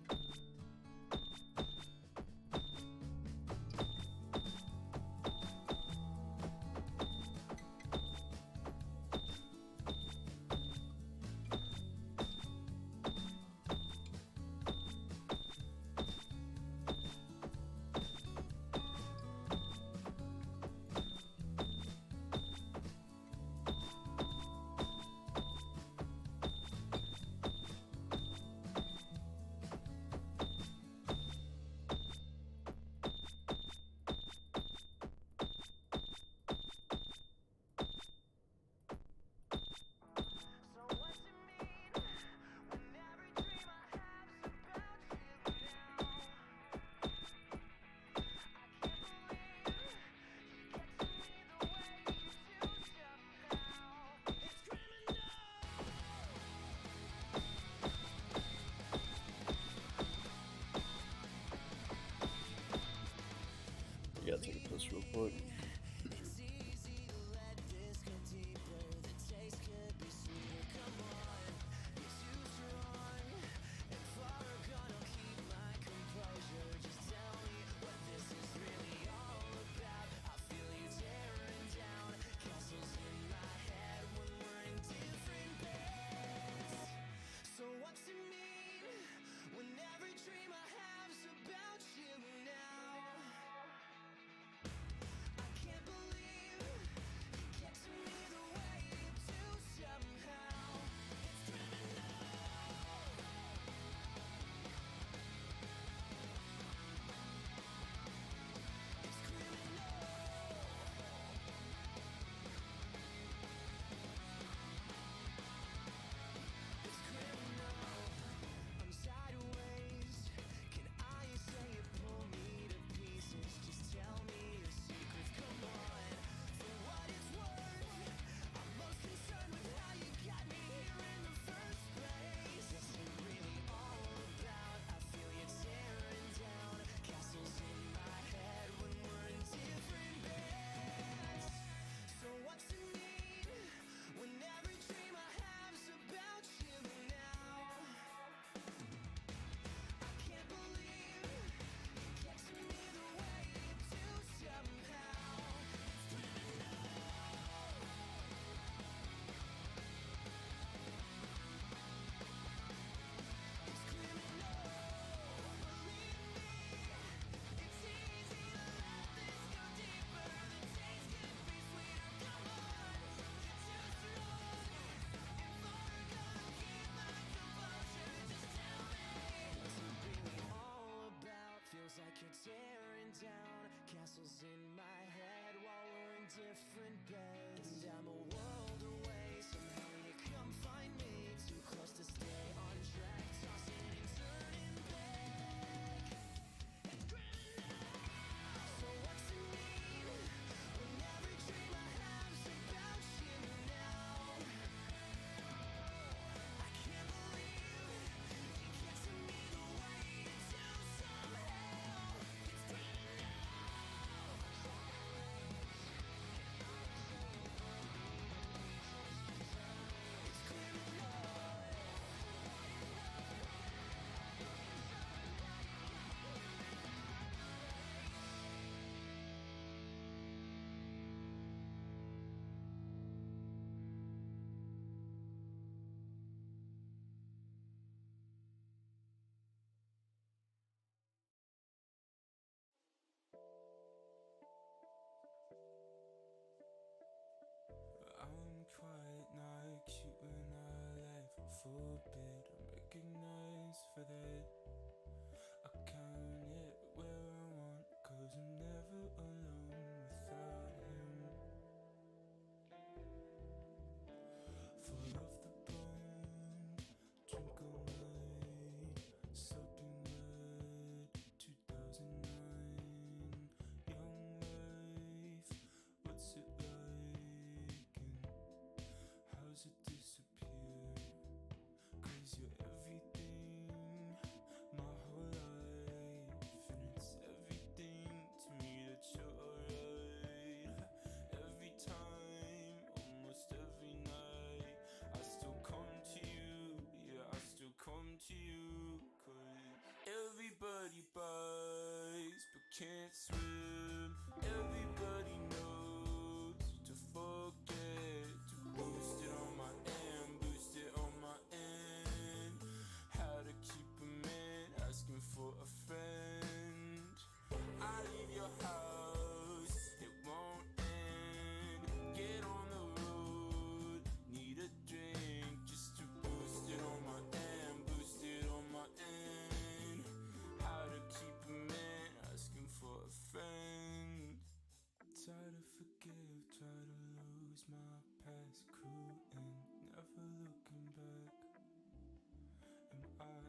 So what's it mean when every dream I have is about you now? I can't believe you get to me the way you do somehow. It's criminal. You gotta take a piss real quick. It's easy to let this go deeper. The taste could be sweeter. Come on, you're too strong and far gone. I'll keep my composure. Just tell me what this is really all about. I feel you tearing down castles in my head when we're in different beds. So what's it mean when every dream I have is about you now? I can't believe you get to me the way you do somehow. It's criminal. It's criminal. It's criminal. I'm sideways. Can I say you pull me to pieces? Just tell me your secrets. Come on. For what it's worth, I'm most concerned with how you got me here in the first place. What's it really all about? I feel you tearing down castles in my head when we're in different beds. So what's it mean when every dream I have is about you now? I can't believe you get to me the way you do somehow. It's criminal. It's criminal. Believe me, it's easy to let this go deeper. The taste could be sweeter. Come on, you're too strong and far gone. Keep my composure. Just tell me what's it really all about. Feels like you're tearing down castles in my head while we're in different beds. And I'm a world away. Somehow you come find me. Too close to stay on track. Tossing and turning back. It's criminal. So what's it mean when every dream I have is about you now? I can't believe you get to me the way you do somehow. It's criminal. It's criminal. I'm quite not cute when I life forbid. I'm recognized for that. I count it where I want, 'cause I'm never alone without him. Full of the bone, drink all night, sopping wet, 2009, young life, what's it like, and how's it disappear?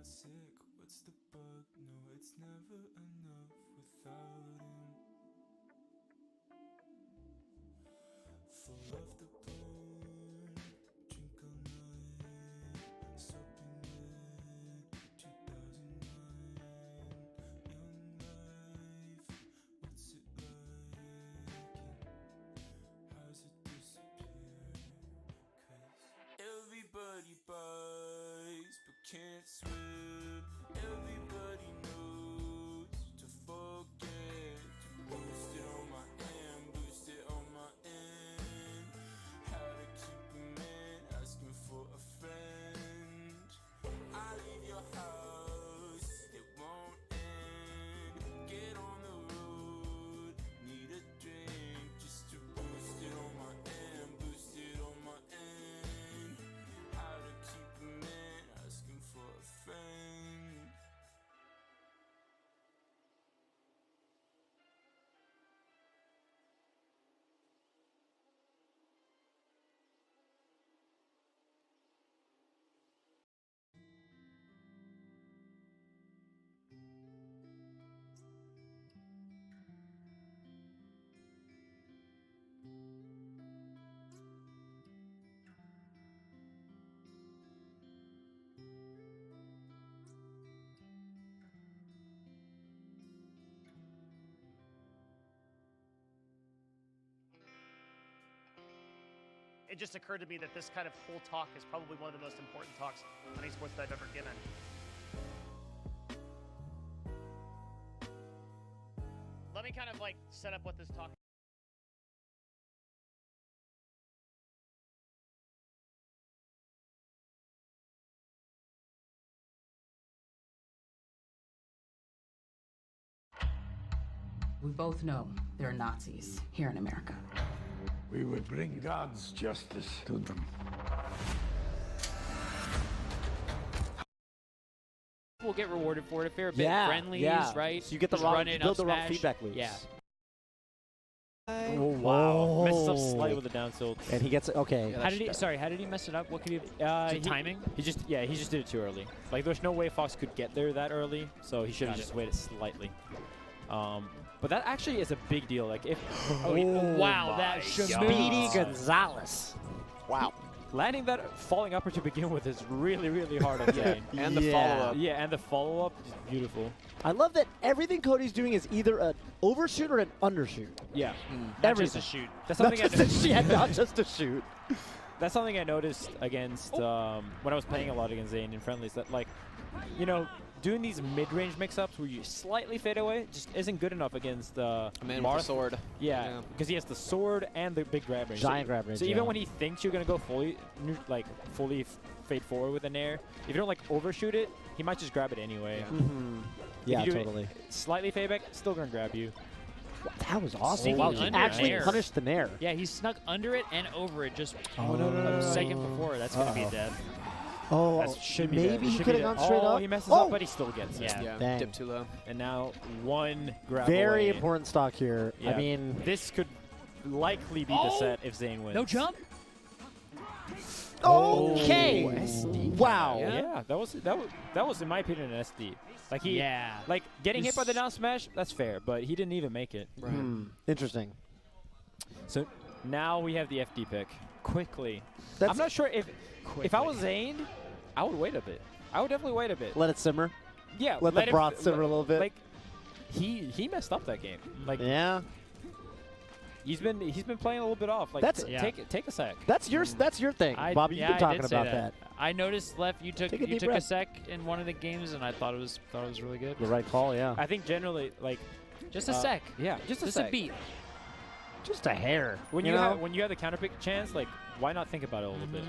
not sick, what's the bug? No, it's never enough without him. Full of the bone, drink all night, sopping wet, 2009. Young life, what's it like? And how's it disappear? 'Cause everybody buys but can't swim. Everybody knows to forget. To boost it on my end, boost it on my end. How to keep a man asking for a friend. I leave your house, it won't end. Get on the road, need a drink just to boost it on my end, boost it on my end. How to keep a man asking for a friend. It just occurred to me that this kind of whole talk is probably one of the most important talks on esports that I've ever given. Let me kind of like set up what this talk. We both know there are Nazis here in America. We would bring God's justice to them. We'll get rewarded for it if they're a bit Yeah, friendlies, yeah. right? So you get the Just wrong, run it, build the up wrong smash. feedback loops. Yeah. Oh, wow. Messes up slightly with the down tilt. And he gets okay. How did he? Sorry, how did he mess it up? What could he? Timing? He just did it too early. Like there's no way Fox could get there that early, so he should have just waited slightly. But that actually is a big deal. Like if Wow, that Speedy Gonzalez. Wow. Landing that falling upper to begin with is really, really hard on Zane. And the follow-up. Yeah, and the follow-up is beautiful. I love that everything Cody's doing is either an overshoot or an undershoot. Yeah. Not just a shoot. That's Not something just a, not just a shoot. That's something I noticed against when I was playing a lot against Zane in friendlies. That like, you know, doing these mid-range mix-ups where you slightly fade away just isn't good enough against a man with the sword. Yeah, because he has the sword and the big grab range. Giant grab range. So even when he thinks you're gonna go fully fade forward with an air, if you don't like overshoot it, he might just grab it anyway. Yeah, If you do totally. it slightly fade back, still gonna grab you. That was awesome. Sneaking Wow, he under actually Nair. punished the Nair. Yeah, he snuck under it and over it just no, a second before. That's going to be a death. Oh, That should be maybe dead. he Should could be have dead. gone straight up. He messes Oh! up, but he still gets it. Yeah. Dang. Dip too low. And now one grab Very away. important stock here. Yeah. I mean, this could likely be the set if Zane wins. No jump? okay. Wow. Yeah, that was in my opinion an SD. Like he, like getting hit by the down smash, that's fair, but he didn't even make it. Interesting. So now we have the FD pick quickly. That's I'm not sure if I was Zane, I would wait a bit. I would definitely wait a bit. Let it simmer. Yeah, Let the him- broth simmer a little bit. Like he messed up that game. Like Yeah. he's been playing a little bit off. Like That's- take a sec. That's your thing, Bobby. You've been talking about that. I noticed, Lef, you took Take a deep a breath. sec in one of the games, and I thought it was really good. The right call, yeah. I think generally like Just a sec. Yeah, just a Just sec. a beat. Just a hair. When you you know? have the counter pick chance, like why not think about it a little bit?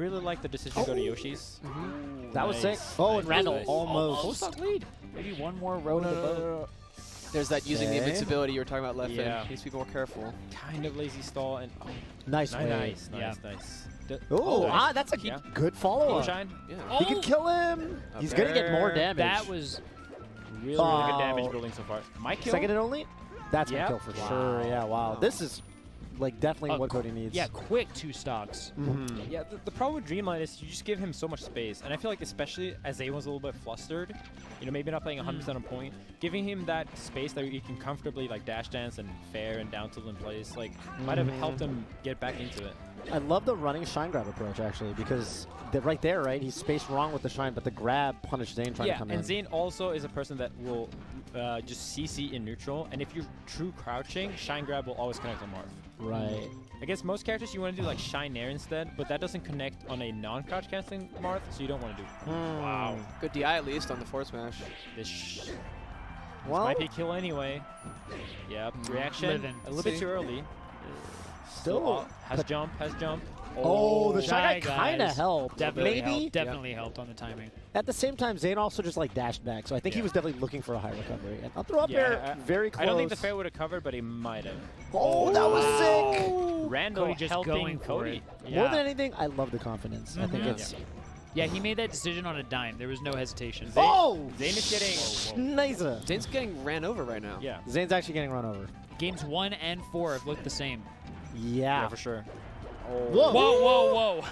Really like the decision to go to Yoshi's. That was sick. Nice, Oh, nice, and Randall nice. almost. Full stock lead. Maybe one more row to the boat. There's that using the Okay. invincibility you were talking about left Yeah. in. Needs to be more careful. Kind of lazy stall and Nice nice, wave. nice, Yeah. nice. Oh, nice. that's a Yeah. good follow-up. Shine. Yeah. He can kill him. He's going to get more damage. That was Really, really Oh. good damage building so far. My kill. Second and only? That's Yep. my kill for sure. Yeah, wow. This is like definitely what Cody needs. Yeah, quick 2 stocks. Yeah, the problem with Dreamline is you just give him so much space, and I feel like especially as Zane was a little bit flustered, you know, maybe not playing 100% on point, giving him that space that he can comfortably like dash dance and fair and down tilt in place, like might have helped him get back into it. I love the running shine grab approach actually because right there, right, he's spaced wrong with the shine, but the grab punished Zane trying to come in. And Zane also is a person that will just CC in neutral, and if you're true crouching, shine grab will always connect on Marth. Right. Against most characters, you want to do like Shine Air instead, but that doesn't connect on a non-crouch casting Marth, so you don't want to do. Wow. Good DI at least on the forward smash. This Well, might be a kill anyway. Yep. Reaction. Living. A little bit too early. Still. Has jump. Has jump. Oh, the Shy shine guy kind of guys helped. Definitely Maybe. helped. Definitely helped on the timing. At the same time, Zane also just like dashed back, so I think he was definitely looking for a high recovery. And I'll throw up there very close. I don't think the fair would have covered, but he might have. Oh, that was sick. Randall Cody just helping going for Cody. it. More Yeah. than anything, I love the confidence. I think it's. Yeah, he made that decision on a dime. There was no hesitation. Oh! Zane is getting. Nice. Zane's getting ran over right now. Yeah. Zane's actually getting run over. Games 1 and 4 have looked the same. Yeah. Yeah, for sure. Whoa. Whoa, whoa, whoa.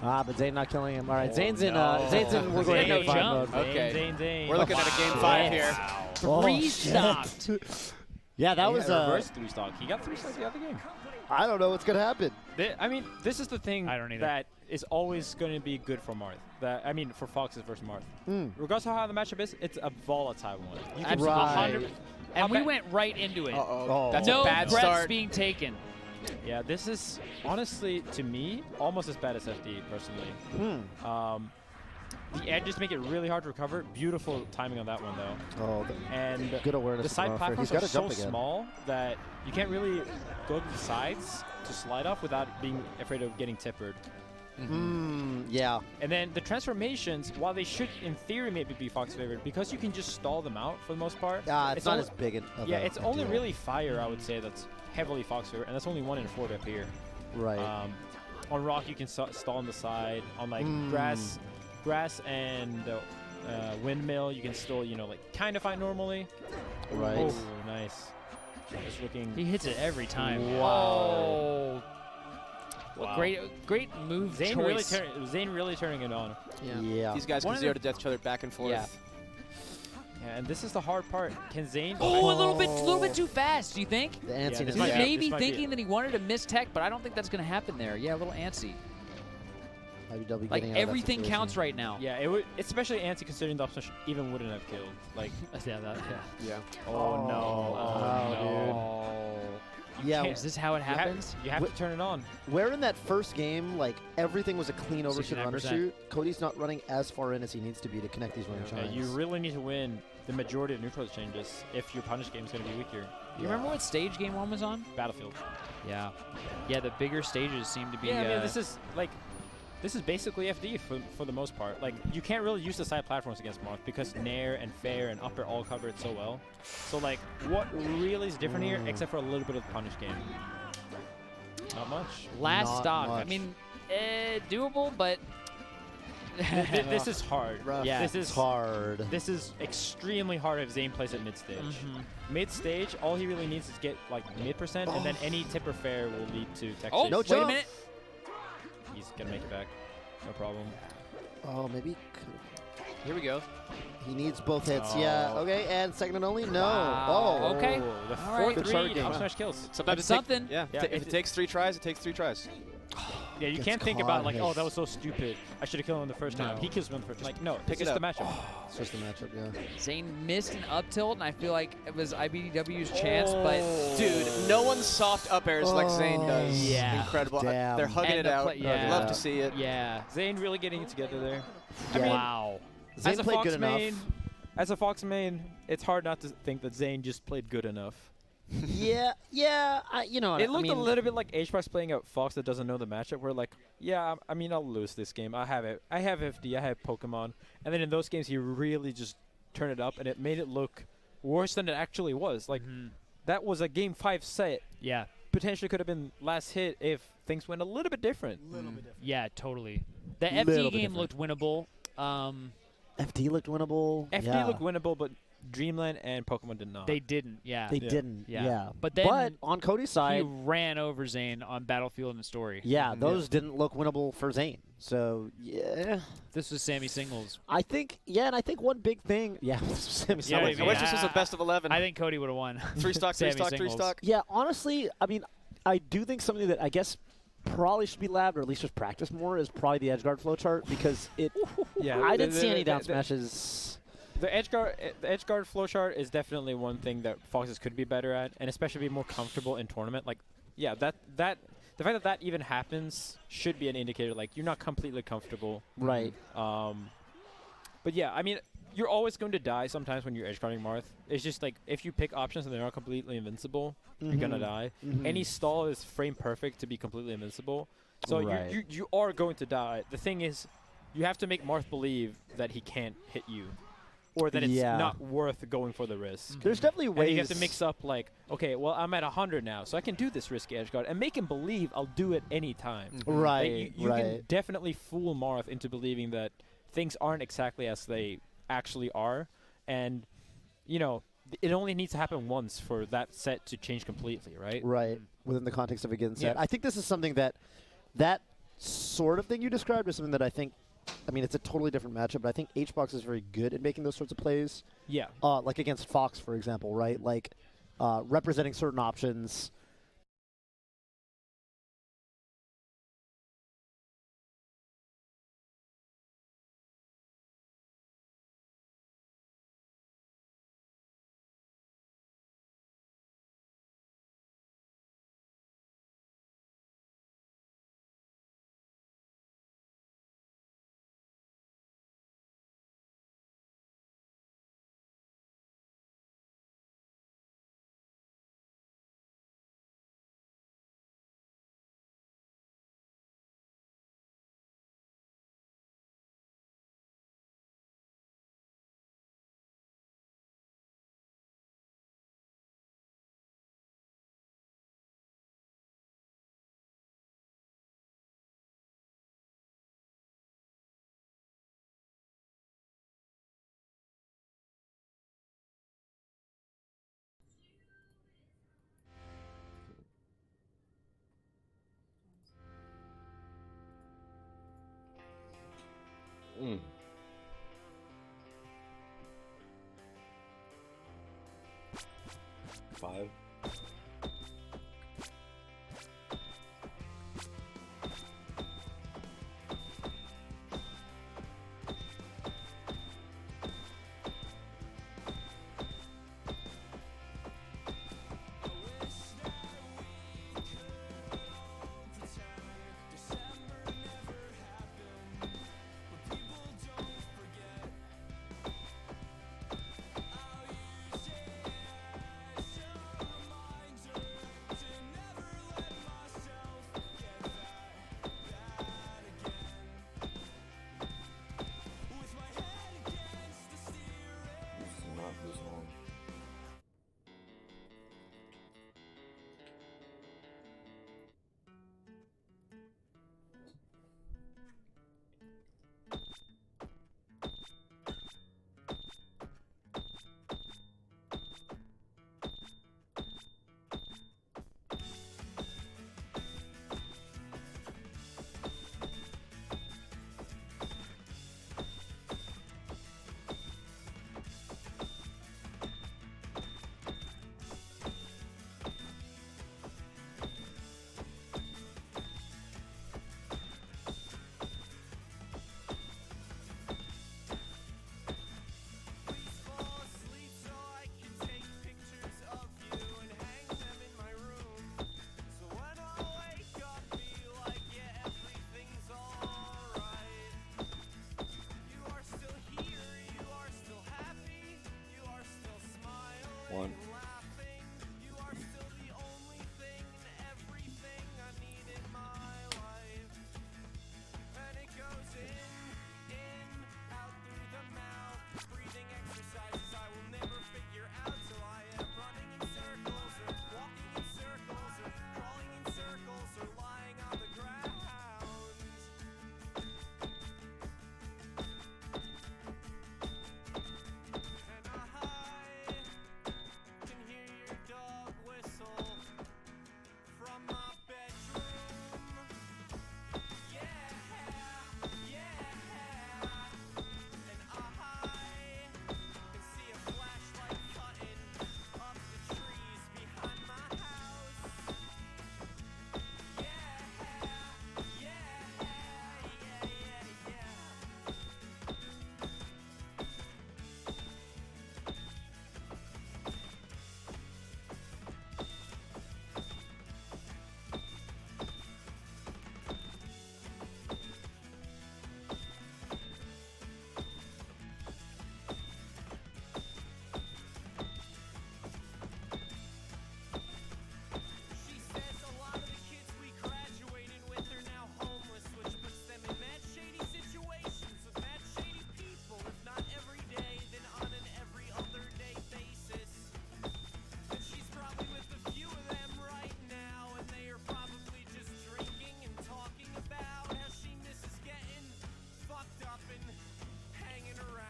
Ah, but Zane not killing him. All right, Zane's in. no. Zane's in. We're going Zane no to game 5 jump. mode. Okay. Zane. We're looking at a game 5 here. Oh, 3 shit. stocked. Yeah, that was reverse 3 stock. He got 3 stocks the other game. I don't know what's gonna happen. I mean, this is the thing I don't either. that is always going to be good for Marth. For Foxes versus Marth. Mm. Regardless of how the matchup is, it's a volatile one. You can Absolutely. 100 And we went right into it. Uh-oh. That's no a bad breaths start. being taken. Yeah, this is honestly, to me, almost as bad as FD, personally. The edges make it really hard to recover. Beautiful timing on that one, though. Oh, And good awareness. the side of platforms He's got are to so jump again. small that you can't really go to the sides to slide off without being afraid of getting tippered. Yeah. And then the transformations, while they should, in theory, maybe be Fox favored, because you can just stall them out for the most part. It's not only- as big. Yeah, it's only really Fire, I would say, that's heavily Fox favored, and that's only 1 in 4 up here. Right. On Rock, you can stall on the side. On like grass and Windmill, you can still, like kind of fight normally. Right. Oh, nice. Just looking. He hits it every time. Wow. Well, great move Zane choice. Zane really turning it on. Yeah. These guys One can of 0 to death each other back and forth. Yeah. Yeah, and this is the hard part. Can Zane? Oh, a little bit too fast. Do you think? The antsiness. this He's might be- maybe this might be thinking that he wanted to miss tech, but I don't think that's going to happen there. Yeah, a little antsy. IBW Like getting out of that everything situation. counts right now. Yeah, it would, especially anti considering the up smash even wouldn't have killed. Like, Yeah. oh no, no. Yeah. Is this how it happens? You have to turn it on. Where in that first game, like everything was a clean overshoot 69%. undershoot. Cody's not running as far in as he needs to be to connect these running Yeah, shines. you really need to win the majority of neutral exchanges if your punish game is going to be weaker. You remember what stage game 1 was on? Battlefield. Yeah. Yeah, the bigger stages seem to be. Yeah, I mean, this is basically FD for the most part. Like, you can't really use the side platforms against Marth because Nair and Fair and Upper all cover it so well. So, like, what really is different here, except for a little bit of the punish game? Not much. Last Not stock. I much. mean, doable, but This is hard. Yeah. This is hard. This is extremely hard if Zane plays at mid stage. Mid stage, all he really needs is get like mid%, and then any tip or fair will lead to tech. Oh, chase. no wait jump. a minute. He's gonna make it back. No problem. Oh, maybe Here we go. he needs both hits. Yeah. Oh. Okay, and second and only. No. Wow. Oh. Okay. The All fourth right. Good start read, game. up smash kills. Sometimes That's it something. Yeah. Yeah, If it takes 3 tries, it takes 3 tries. Yeah, you Gets can't think caught about like, in oh, his- that was so stupid. I should have killed him the first time. He kills him the first time. Like, no, Pick it's it just up. the matchup. It's just a matchup. Yeah. Zane missed an up tilt, and I feel like it was IBDW's chance, but Dude, no one's soft up airs like Zane does. Yeah. Incredible. Damn. They're hugging And it the out. play- yeah. Love to see it. yeah. Zane really getting it together there. Yeah. Wow. Zane played good enough. As a Fox main, it's hard not to think that Zane just played good enough. yeah. You know, It looked I mean, a little bit like HBox playing a Fox that doesn't know the matchup. Where like, yeah, I mean, I'll lose this game. I have it. I have FD. I have Pokemon. And then in those games, he really just turned it up, and it made it look worse than it actually was. Like, that was a Game 5 set. Yeah. Potentially could have been last hit if things went a little bit different. Yeah, totally. The Little FD bit game different. looked winnable. FD looked winnable. FD yeah. looked winnable, but Dreamland and Pokemon did not. They didn't, yeah. They didn't, yeah. But then on Cody's he side, ran over Zane on Battlefield and Story. yeah, those didn't look winnable for Zane. So, yeah. This was Sammy Singles. I think, and I think one big thing, Sammy Yeah, Singles. I wish this was a best of 11. I think Cody would have won. 3 stock, 3 Sammy stock, 3 Singles. stock. Yeah, honestly, I mean, I do think something that I guess probably should be labbed, or at least just practice more, is probably the edgeguard flowchart, because it. Yeah, I didn't see any down smashes. The edgeguard flowchart is definitely one thing that Foxes could be better at, and especially be more comfortable in tournament. Like, yeah, the fact that even happens should be an indicator. Like, you're not completely comfortable. Right. But yeah, I mean, you're always going to die sometimes when you're edgeguarding Marth. It's just like if you pick options and they're not completely invincible, you're gonna die. Any stall is frame perfect to be completely invincible, so Right. you are going to die. The thing is, you have to make Marth believe that he can't hit you, or that it's not worth going for the risk. There's definitely And ways. you have to mix up like, okay, well, I'm at 100 now, so I can do this risky edgeguard, and make him believe I'll do it any time. Right, Like, you can right. definitely fool Marth into believing that things aren't exactly as they actually are, and you know, it only needs to happen once for that set to change completely, right? Right, within the context of a given set. Yeah. I think this is something that sort of thing you described is something that I think, I mean, it's a totally different matchup, but I think HBox is very good at making those sorts of plays. Yeah. Like against Fox, for example, right? Like representing certain options,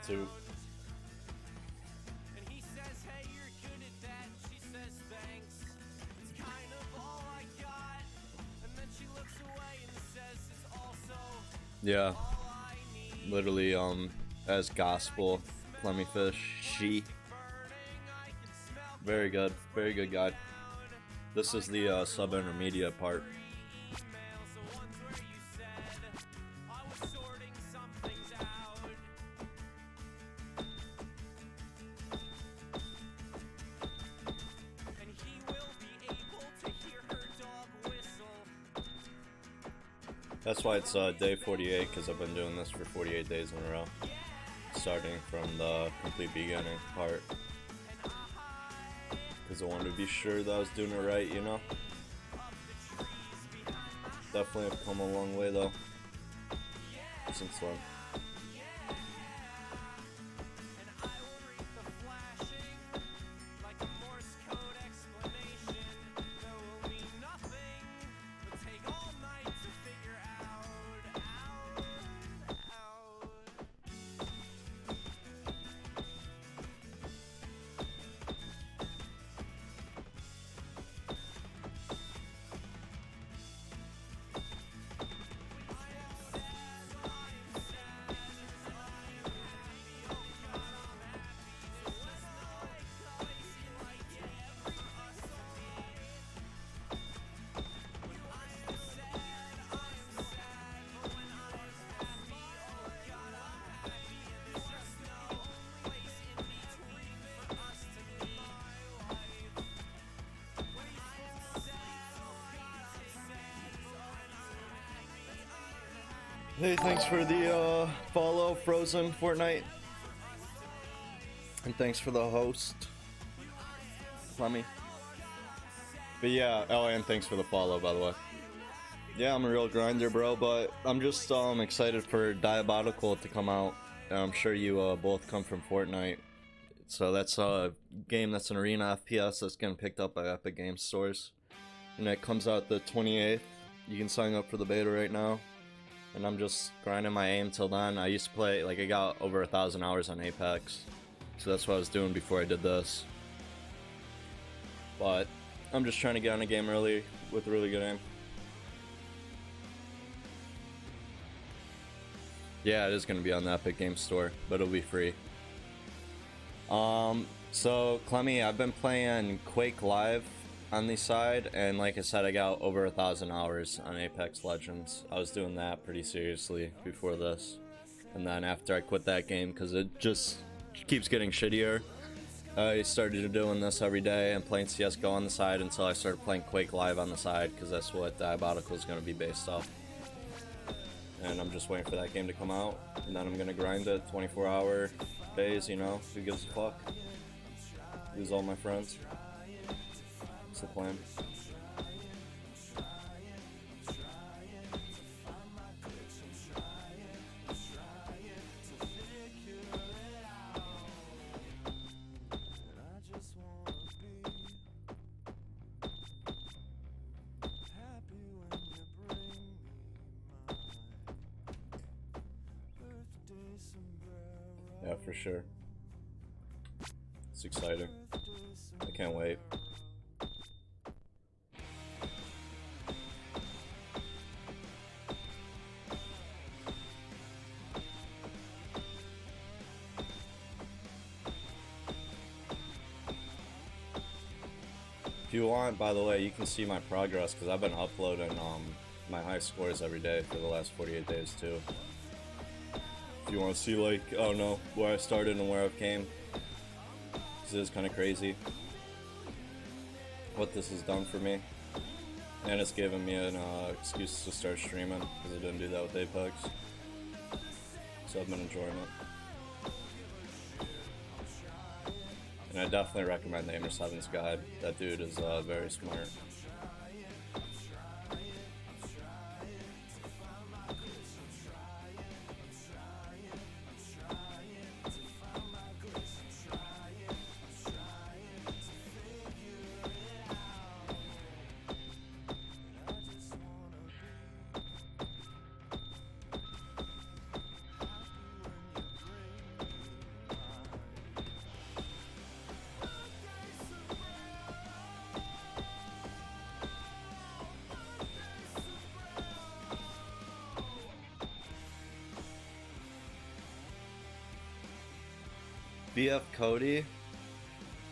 2. And he says, hey, you're good at that. She says, thanks. It's kind of all I got. And then she looks away and says, it's also Yeah. Literally, as gospel, Clemmy Fish, she. Very good guy. This is the sub intermediate part. That's why it's day 48, because I've been doing this for 48 days in a row. Starting from the complete beginning part. Because I wanted to be sure that I was doing it right, you know? Definitely have come a long way though. Since then. Hey, thanks for the follow, Frozen Fortnite. And thanks for the host, Clemmy. But yeah, oh, and thanks for the follow, by the way. Yeah, I'm a real grinder, bro, but I'm just excited for Diabolical to come out. And I'm sure you both come from Fortnite. So that's a game that's an arena FPS that's getting picked up by Epic Games stores. And it comes out the 28th. You can sign up for the beta right now. And I'm just grinding my aim till then. I used to play, like, I got over 1,000 hours on Apex. So that's what I was doing before I did this. But I'm just trying to get on a game early with really good aim. Yeah, it is going to be on the Epic Games Store, but it'll be free. So, Clemmy, I've been playing Quake Live on the side, and like I said, I got over 1,000 hours on Apex Legends. I was doing that pretty seriously before this. And then after I quit that game, because it just keeps getting shittier, I started doing this every day and playing CSGO on the side until I started playing Quake Live on the side, because that's what Diabolical is going to be based off. And I'm just waiting for that game to come out, and then I'm going to grind it 24-hour days, you know, who gives a fuck? Lose all my friends. That's the plan. Yeah, for sure. It's exciting. I can't wait. If you want, by the way, you can see my progress because I've been uploading my high scores every day for the last 48 days too. If you want to see, like, I don't know, where I started and where I've came. This is kind of crazy what this has done for me. And it's given me an excuse to start streaming because I didn't do that with Apex. So I've been enjoying it. And I definitely recommend the Aimer7's guide. That dude is very smart. BF Cody.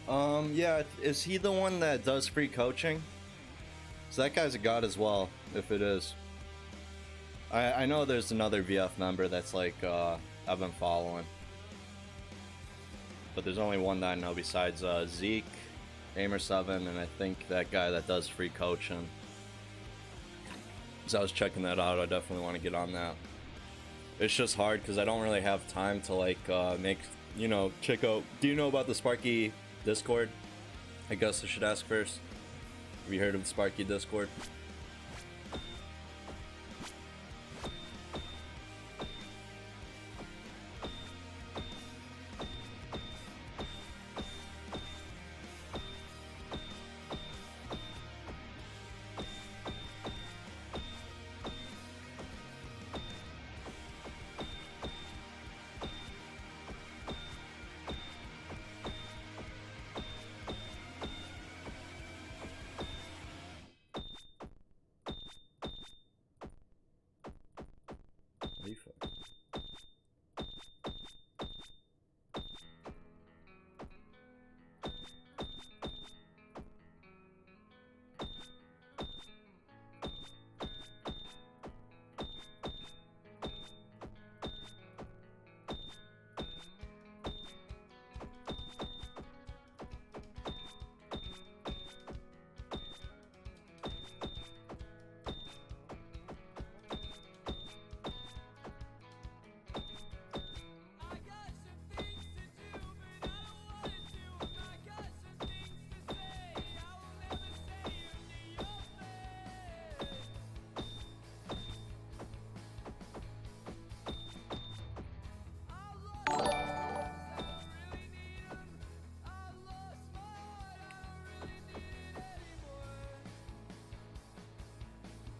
Yeah, is he the one that does free coaching? So that guy's a god as well, if it is. I know there's another VF member that's like, I've been following. But there's only one that I know besides Zeke, Aimer7, and I think that guy that does free coaching. So I was checking that out. I definitely want to get on that. It's just hard because I don't really have time to like make, you know, check out. Do you know about the Sparky Discord? I guess I should ask first. Have you heard of the Sparky Discord?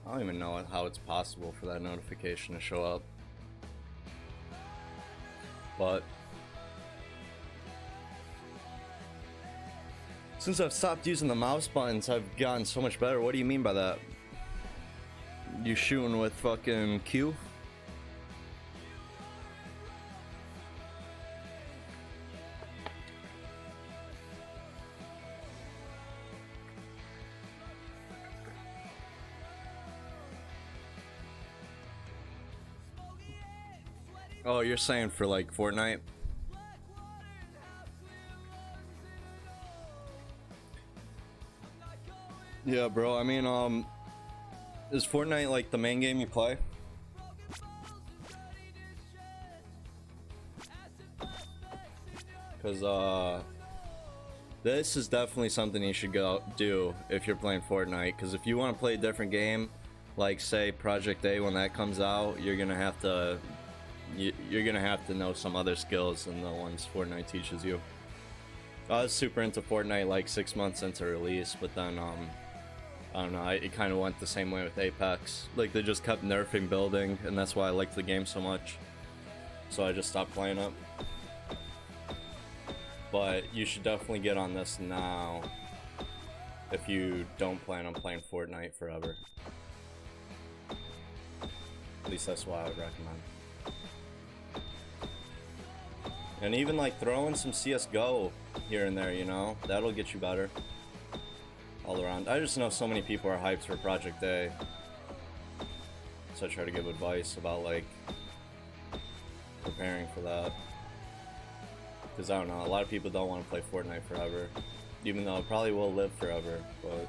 I don't even know how it's possible for that notification to show up. But since I've stopped using the mouse buttons, I've gotten so much better. What do you mean by that? You shooting with fucking Q? Oh, you're saying for like Fortnite? Yeah, bro. I mean, is Fortnite like the main game you play? Cause this is definitely something you should go do if you're playing Fortnite. Cause if you want to play a different game, like say Project A, when that comes out, you're gonna have to know some other skills than the ones Fortnite teaches you. I was super into Fortnite like 6 months into release, but then I don't know, it kind of went the same way with Apex. Like they just kept nerfing building, and that's why I liked the game so much. So I just stopped playing it. But you should definitely get on this now if you don't plan on playing Fortnite forever. At least that's what I would recommend. And even like throw in some CSGO here and there, you know? That'll get you better. All around. I just know so many people are hyped for Project A. So I try to give advice about like preparing for that. Because I don't know, a lot of people don't want to play Fortnite forever. Even though it probably will live forever, but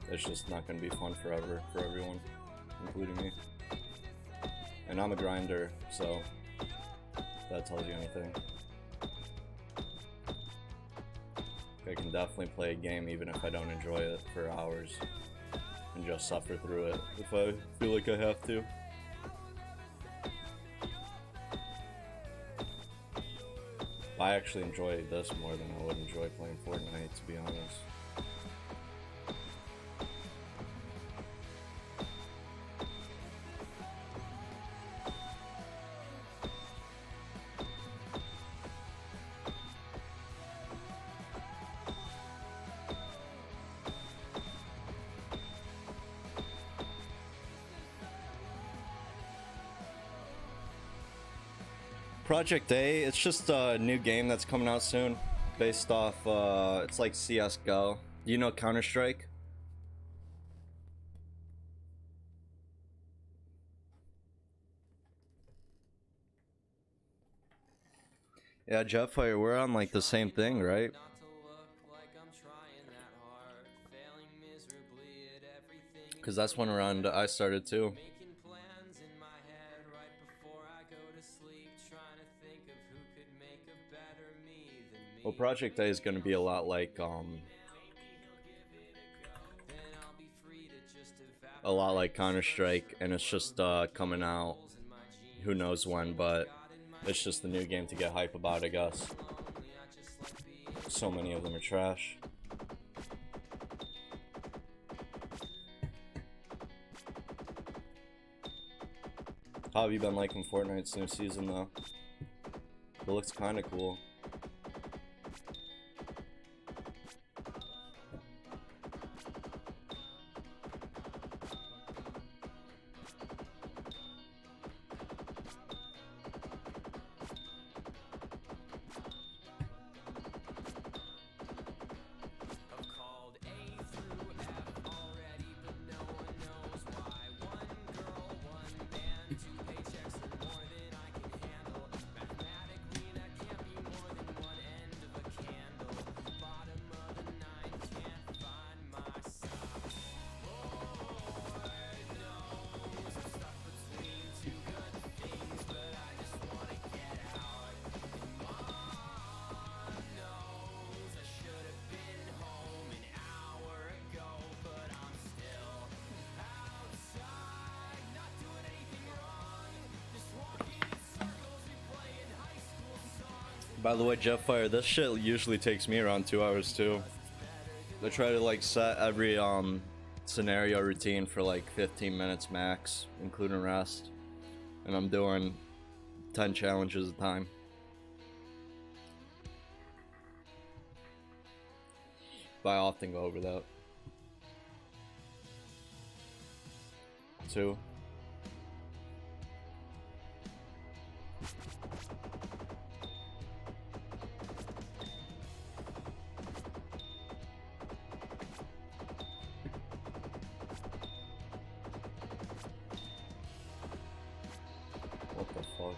it's just not going to be fun forever for everyone, including me. And I'm a grinder, so if that tells you anything. I can definitely play a game even if I don't enjoy it for hours and just suffer through it if I feel like I have to. I actually enjoy this more than I would enjoy playing Fortnite, to be honest. Project A, it's just a new game that's coming out soon, based off, it's like CSGO. You know Counter-Strike? Yeah, Jetfire, we're on like the same thing, right? Because that's when around I started too. Well, Project A is going to be a lot like Counter-Strike, and it's just coming out who knows when, but it's just the new game to get hype about, I guess. So many of them are trash. How have you been liking Fortnite's new season though? It looks kind of cool. By the way, Jetfire, this shit usually takes me around 2 hours too. I try to like set every scenario routine for like 15 minutes max, including rest. And I'm doing 10 challenges at a time. But I often go over that. 2. What the fuck?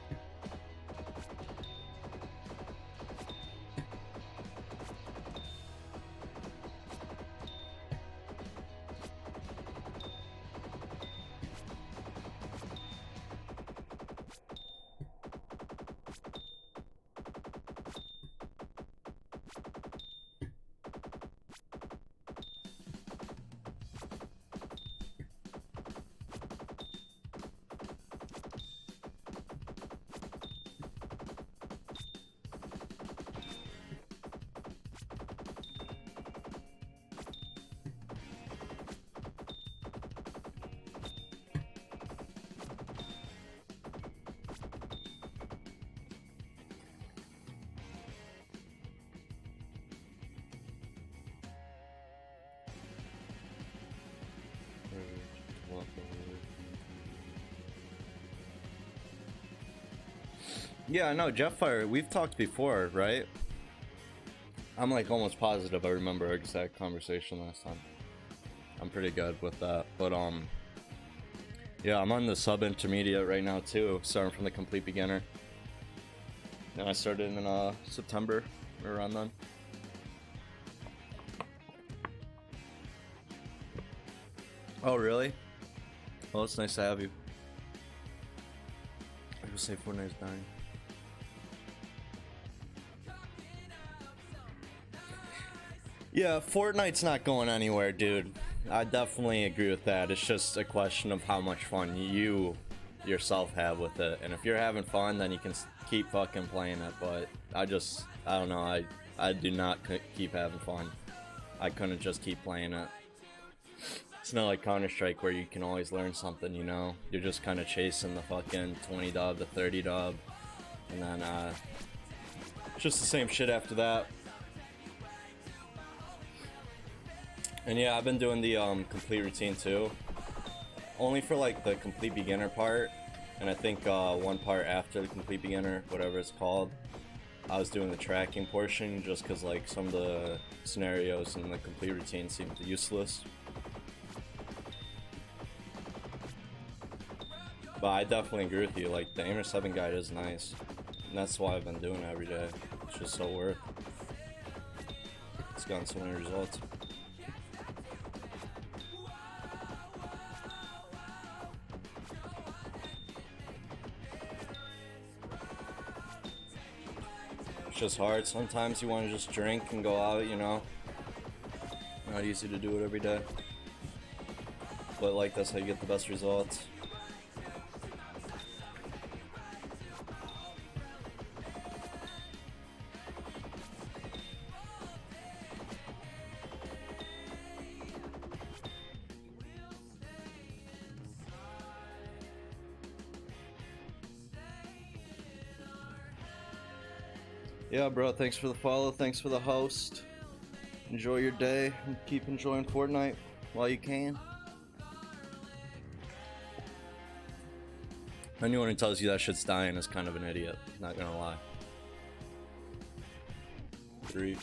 Yeah, I know, Jetfire, we've talked before, right? I'm like almost positive I remember our exact conversation last time. I'm pretty good with that, but yeah, I'm on the sub-intermediate right now too, starting from the complete beginner. And I started in September, or around then. Oh, really? Well, it's nice to have you. I would say Fortnite's dying. Yeah, Fortnite's not going anywhere, dude. I definitely agree with that. It's just a question of how much fun you yourself have with it. And if you're having fun, then you can keep fucking playing it. But I don't know. I do not keep having fun. I couldn't just keep playing it. It's not like Counter-Strike where you can always learn something, you know? You're just kind of chasing the fucking 20 dub, the 30 dub. And then, it's just the same shit after that. And yeah, I've been doing the complete routine too. Only for like the complete beginner part. And I think one part after the complete beginner, whatever it's called, I was doing the tracking portion just because like some of the scenarios in the complete routine seemed useless. But I definitely agree with you, like the Aimer 7 guide is nice. And that's why I've been doing it every day. It's just so worth. It's gotten so many results. It's just hard. Sometimes you want to just drink and go out, you know. Not easy to do it every day. But like that's how you get the best results. Yeah, bro, thanks for the follow, thanks for the host. Enjoy your day and keep enjoying Fortnite while you can. Anyone who tells you that shit's dying is kind of an idiot, not gonna lie. 3.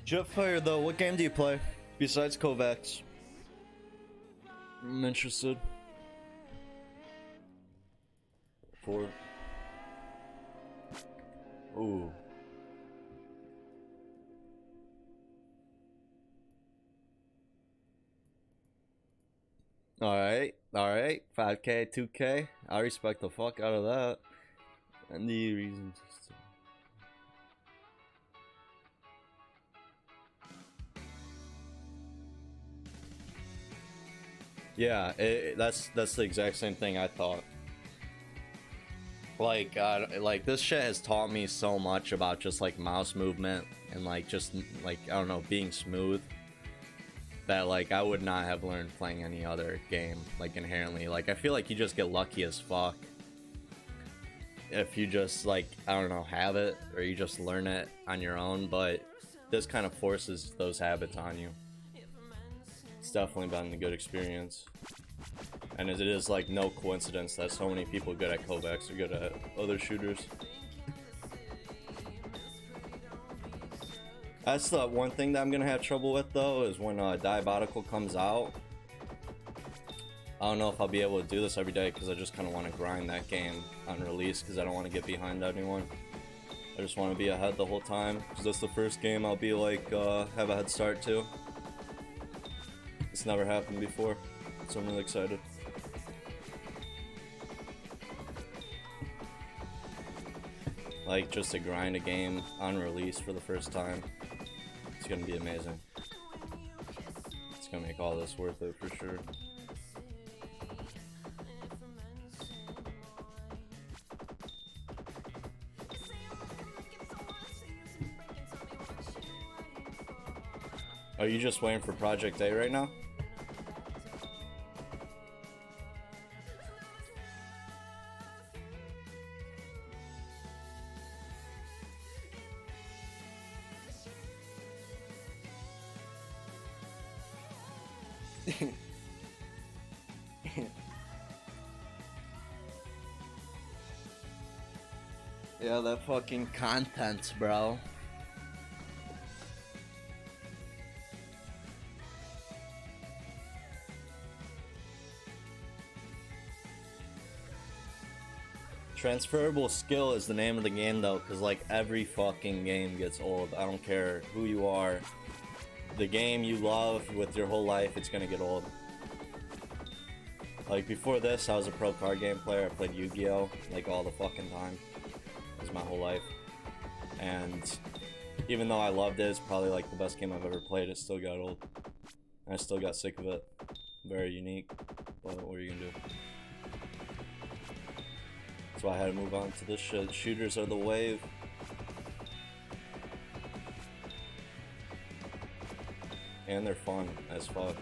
Jetfire though, what game do you play besides kovvaks? I'm interested. 4. Ooh. Alright. 5K, 2K. I respect the fuck out of that. Any reasons? Yeah, that's the exact same thing I thought. Like this shit has taught me so much about just like mouse movement and like just like I don't know, being smooth, that like I would not have learned playing any other game like inherently. Like I feel like you just get lucky as fuck if you just like I don't know, have it or you just learn it on your own, but this kind of forces those habits on you. It's definitely been a good experience. And it is like no coincidence that so many people good at kovvaks are good at other shooters. That's the one thing that I'm gonna have trouble with though, is when Diabolical comes out. I don't know if I'll be able to do this every day because I just kind of want to grind that game on release because I don't want to get behind anyone. I just want to be ahead the whole time because that's the first game I'll be like have a head start to. It's never happened before, so I'm really excited. Like, just to grind a game on release for the first time, it's gonna be amazing. It's gonna make all this worth it for sure. Are you just waiting for Project A right now? Yeah, that fucking content, bro. Transferable skill is the name of the game though, because like every fucking game gets old. I don't care who you are. The game you love with your whole life, it's gonna get old. Like before this, I was a pro card game player. I played Yu-Gi-Oh! Like all the fucking time. It was my whole life. And even though I loved it, it's probably like the best game I've ever played, it still got old. I still got sick of it. Very unique. But what are you gonna do? That's why I had to move on to this shit. Shooters are the wave. And they're fun as fuck.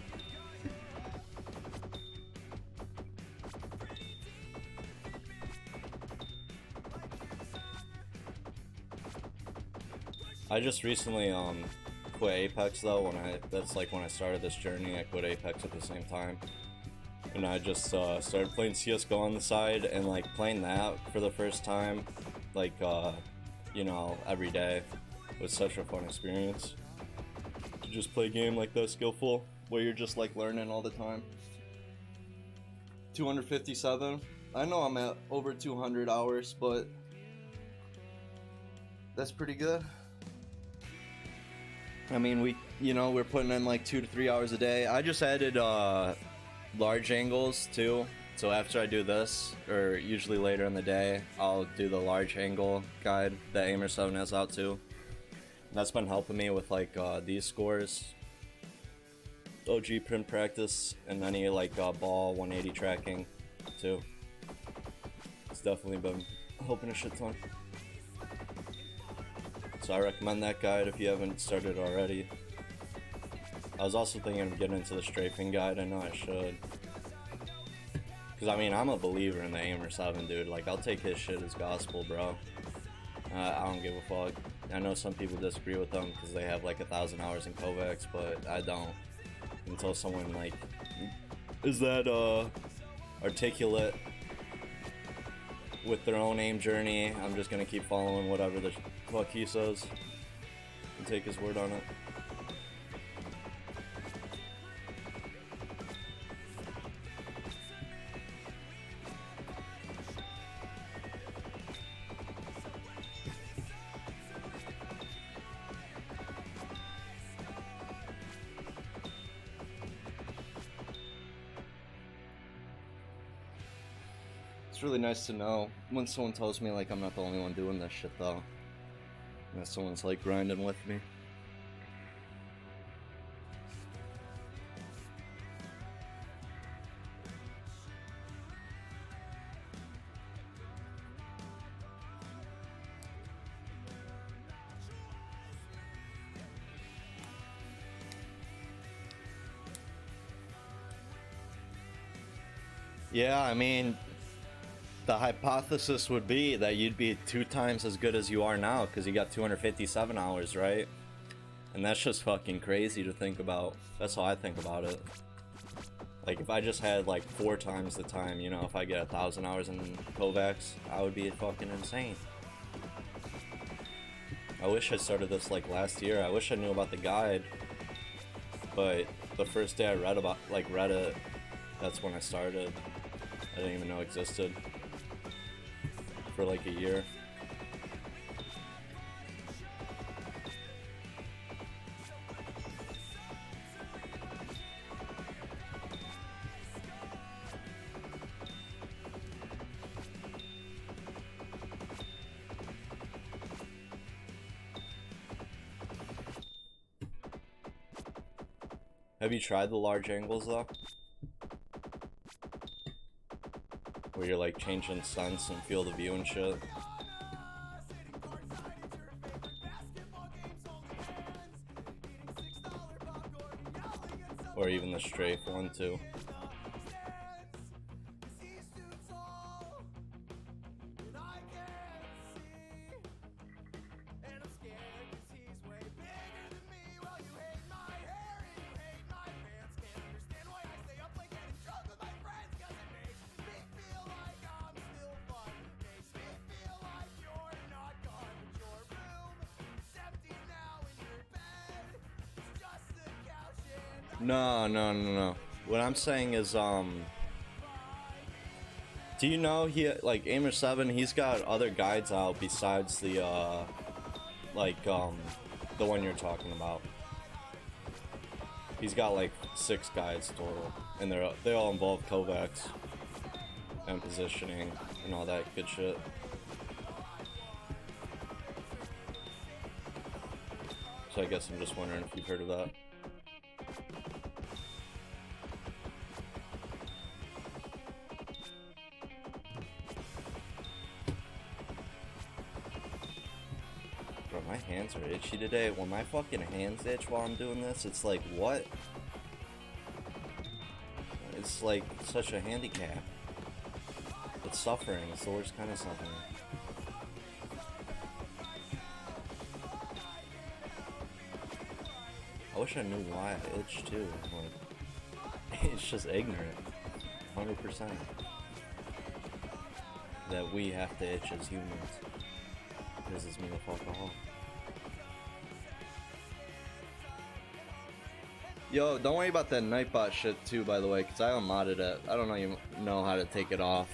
I just recently quit Apex though. That's like when I started this journey. I quit Apex at the same time. And I just started playing CSGO on the side, and like playing that for the first time, like you know, every day was such a fun experience. To just play a game like that, skillful, where you're just like learning all the time. 257. I know I'm at over 200 hours, but that's pretty good. I mean, we're putting in like 2 to 3 hours a day. I just added large angles too, so after I do this, or usually later in the day, I'll do the large angle guide that Aimer7 has out too. That's been helping me with like these scores, OG print practice, and any like ball 180 tracking too. It's definitely been helping a shit ton. So I recommend that guide if you haven't started already. I was also thinking of getting into the strafing guide. I know I should. Because, I mean, I'm a believer in the Aimer7, dude. Like, I'll take his shit as gospel, bro. I don't give a fuck. I know some people disagree with them because they have, like, 1,000 hours in kovvaks, but I don't. Until someone, like, is that, articulate with their own aim journey, I'm just gonna keep following whatever the fuck he says and take his word on it. It's really nice to know when someone tells me like I'm not the only one doing this shit though. And that someone's like grinding with me. Yeah, I mean, the hypothesis would be that you'd be 2 times as good as you are now because you got 257 hours, right? And that's just fucking crazy to think about. That's how I think about it. Like, if I just had like 4 times the time, you know, if I get 1,000 hours in kovvaks, I would be fucking insane. I wish I started this like last year. I wish I knew about the guide. But the first day I read it, that's when I started. I didn't even know it existed. For like a year. Have you tried the large angles though? Where you're like changing sens and field of view and shit. Or even the strafe one too. No. What I'm saying is, do you know like Aimer 7? He's got other guides out besides the the one you're talking about. He's got like 6 guides total, and they all involve kovvaks and positioning and all that good shit. So I guess I'm just wondering if you've heard of that. Bro, my hands are itchy today. When my fucking hands itch while I'm doing this, it's like, what? It's like such a handicap. It's suffering. It's the worst kind of suffering. I wish I knew why I itch too. Like, it's just ignorant. 100%. That we have to itch as humans. Pisses me the fuck off. Yo, don't worry about that Nightbot shit too, by the way, because I unmodded it. I don't even know how to take it off.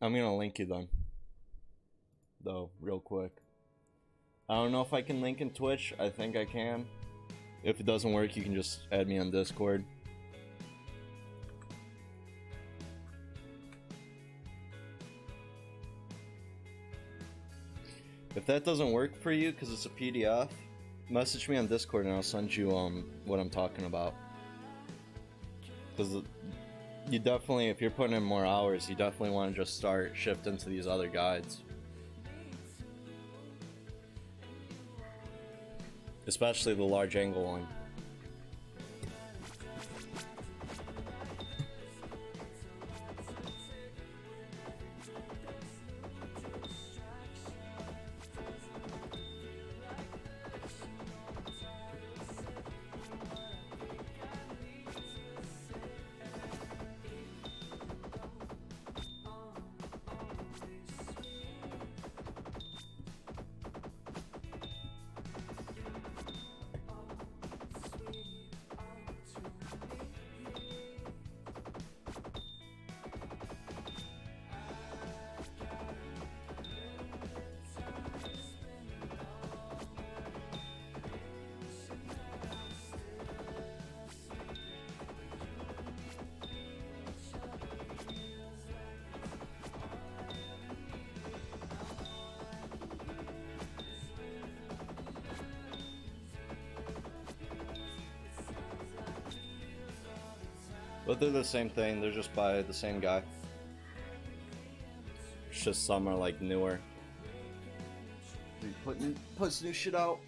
I'm gonna link you then. Though, real quick. I don't know if I can link in Twitch. I think I can. If it doesn't work, you can just add me on Discord. If that doesn't work for you because it's a PDF, message me on Discord and I'll send you what I'm talking about. Because you definitely, if you're putting in more hours, you definitely want to just start shifting to these other guides. Especially the large angle one. But they're the same thing, they're just by the same guy. It's just some are like newer. He puts new shit out.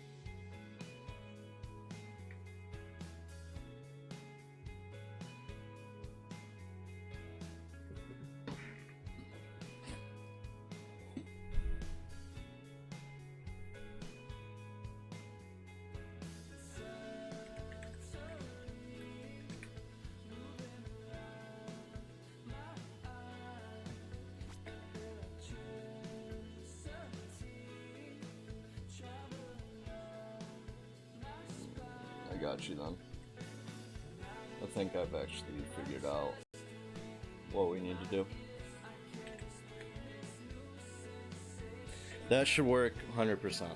I got you then. I think I've actually figured out what we need to do. That should work 100%.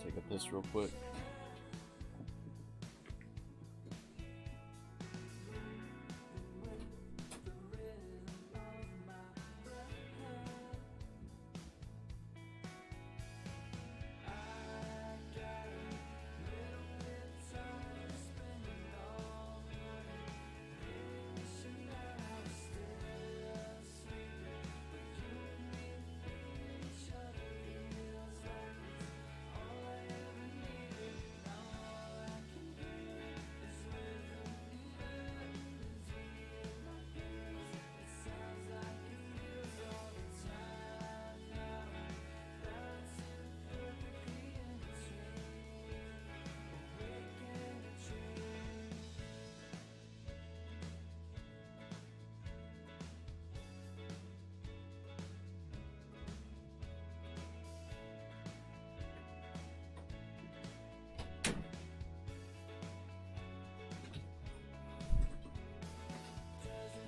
Take a piss real quick.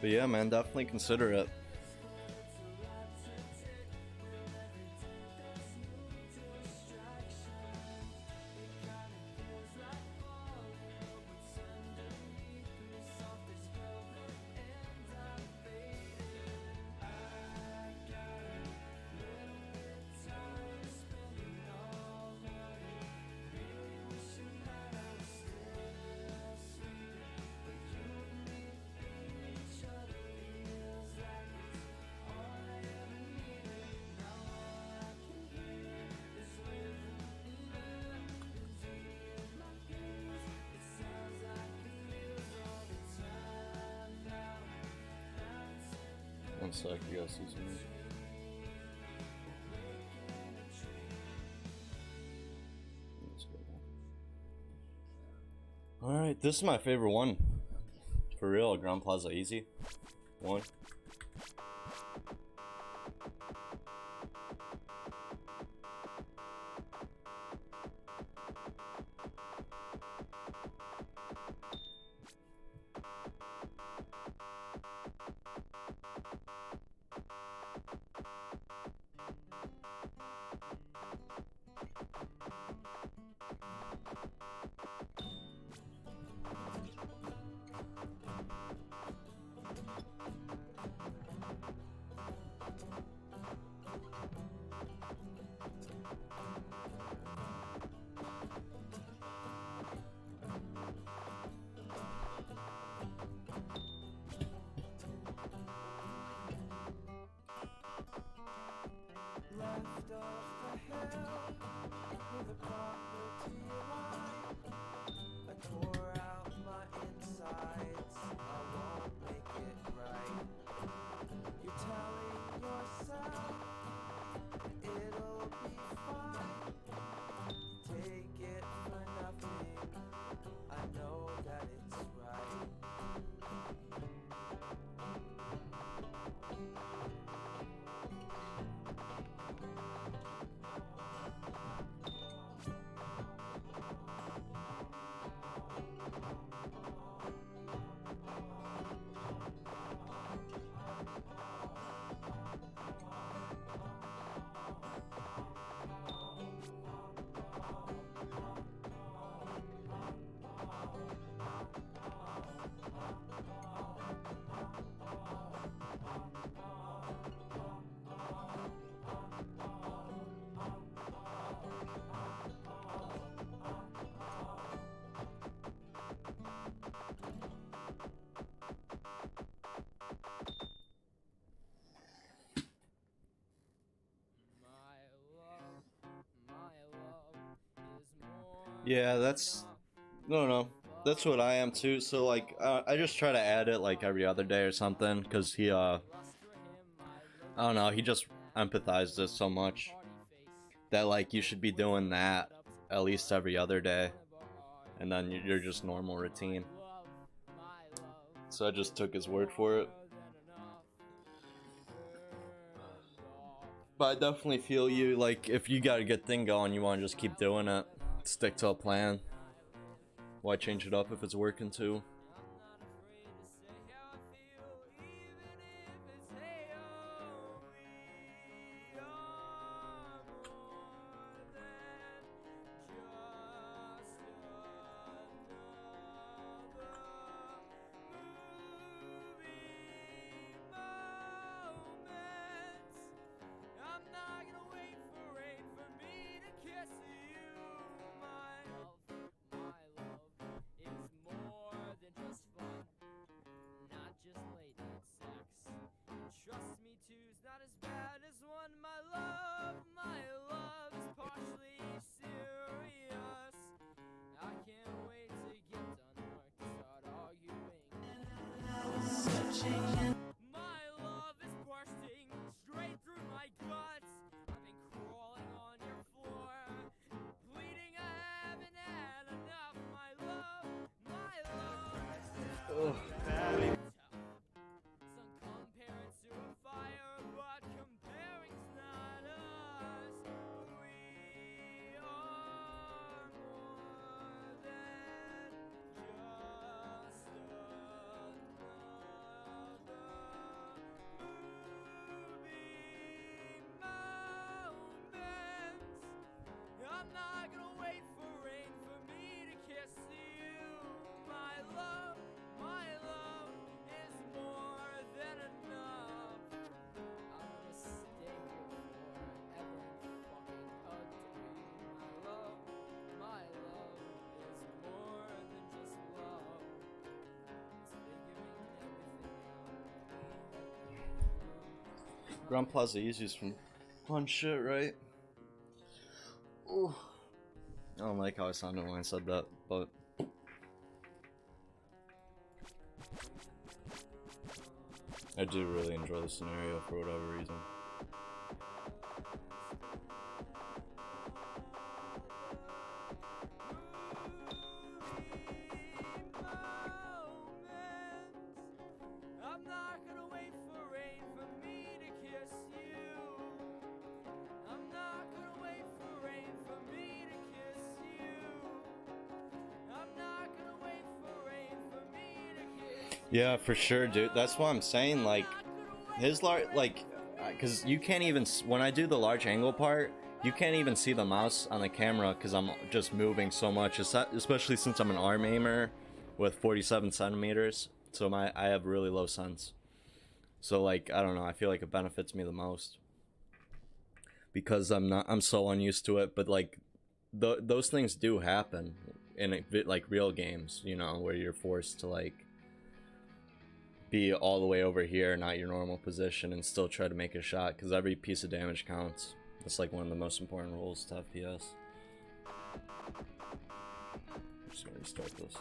But yeah, man, definitely consider it. One sec, you gotta see something. Alright, this is my favorite one. For real, Ground Plaza easy. One. Left off the hill with a property line. I tore out my insides, I won't make it right. You're telling yourself it'll be fine. Take it for nothing, I know that it's right. Yeah, that's no, that's what I am too. So like, I just try to add it like every other day or something, cause he I don't know, he just empathized it so much that like you should be doing that at least every other day, and then you're just normal routine. So I just took his word for it. But I definitely feel you, like, if you got a good thing going, you want to just keep doing it. Stick to a plan. Why change it up if it's working too? Ground Plaza easiest from fun shit, right? Ooh. I don't like how I sounded when I said that, but I do really enjoy the scenario for whatever reason. I'm not gonna wait for rain for me to kiss you. I'm not gonna wait for rain for me to kiss you. I'm not gonna wait for rain for me to kiss you. Yeah, for sure, dude. That's what I'm saying. Like, his because you can't even, when I do the large angle part, you can't even see the mouse on the camera because I'm just moving so much, especially since I'm an arm aimer with 47 centimeters. So I have really low sense. So like, I don't know, I feel like it benefits me the most because I'm so unused to it. But like, those things do happen in like real games, you know, where you're forced to like be all the way over here, not your normal position, and still try to make a shot because every piece of damage counts. That's like one of the most important rules to FPS. I'm just gonna restart this.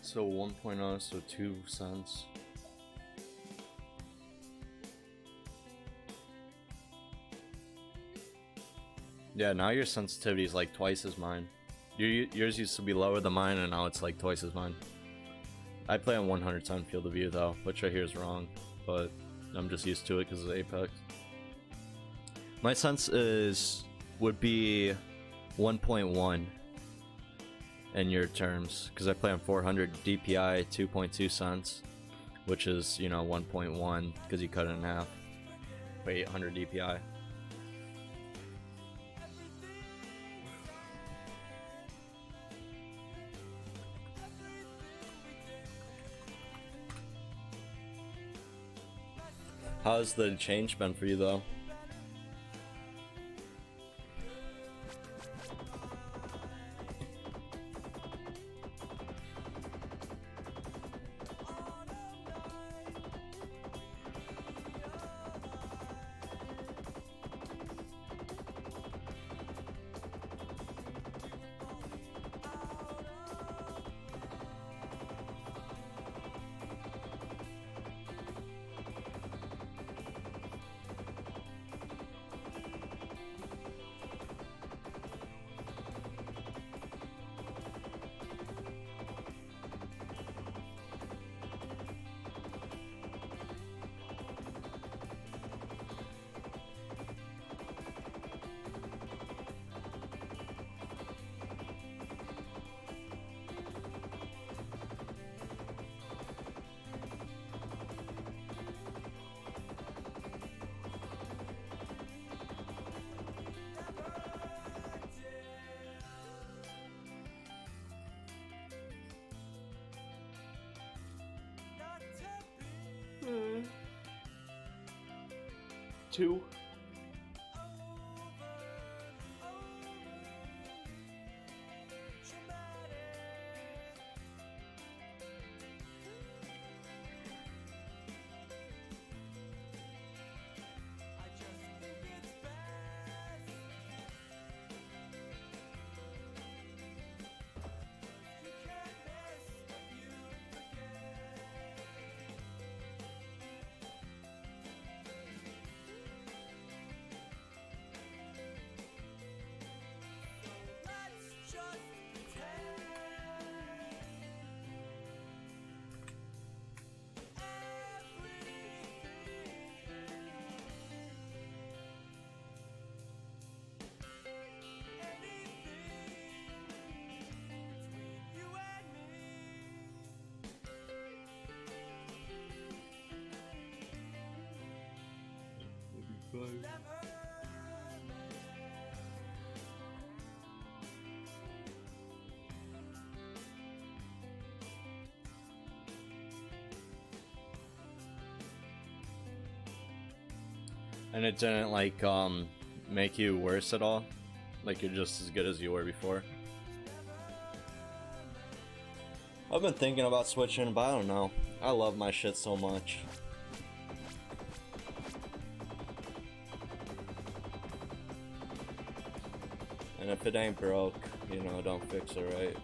So 1.0, so 2 cents. Yeah, now your sensitivity is like twice as mine. Yours used to be lower than mine, and now it's like twice as mine. I play on 100% field of view though, which I hear is wrong, but I'm just used to it because of Apex. My sense would be 1.1 in your terms, because I play on 400 DPI 2.2 cents, which is, you know, 1.1 because you cut it in half by 800 DPI. How's the change been for you though? 2. And it didn't like make you worse at all? Like you're just as good as you were before? I've been thinking about switching, but I don't know. I love my shit so much. And if it ain't broke, you know, don't fix it, right?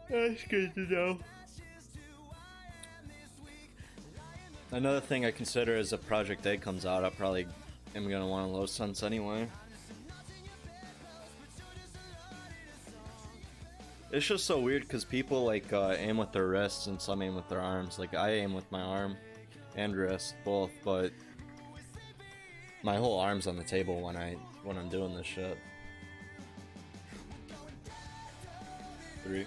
That's good to know. Another thing I consider is if Project A comes out, I probably am gonna want a low sense anyway. It's just so weird because people like aim with their wrists and some aim with their arms. Like I aim with my arm and wrist both, but my whole arm's on the table when I'm doing this shit. 3.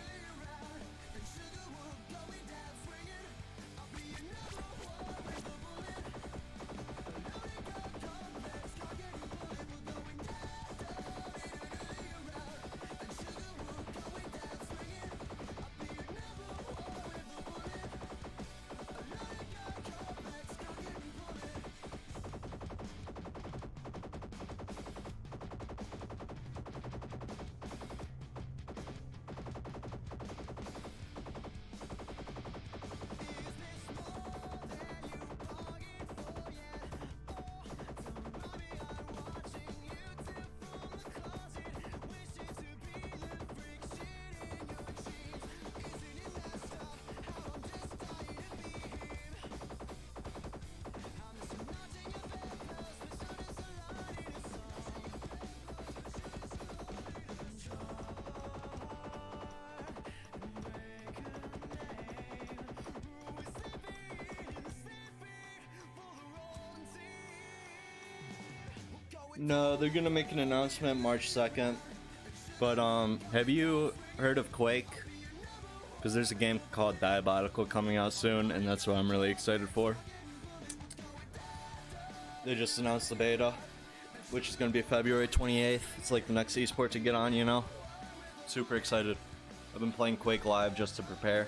No, they're gonna make an announcement March 2nd. But have you heard of Quake? Because there's a game called Diabolical coming out soon, and that's what I'm really excited for. They just announced the beta, which is gonna be February 28th. It's like the next esport to get on, you know? Super excited. I've been playing Quake Live just to prepare.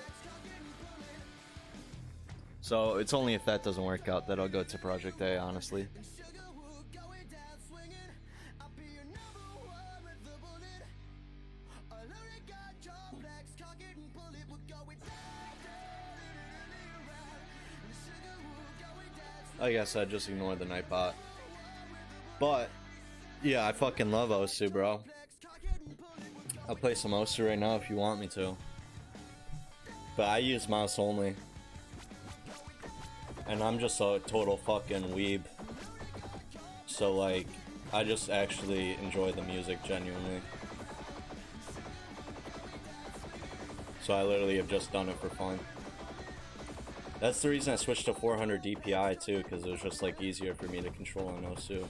So it's only if that doesn't work out that I'll go to Project A, honestly. Like I said, just ignore the Nightbot. But, yeah, I fucking love Osu, bro. I'll play some Osu right now if you want me to. But I use mouse only. And I'm just a total fucking weeb. So, like, I just actually enjoy the music genuinely. So I literally have just done it for fun. That's the reason I switched to 400 DPI too, because it was just like easier for me to control on Osu.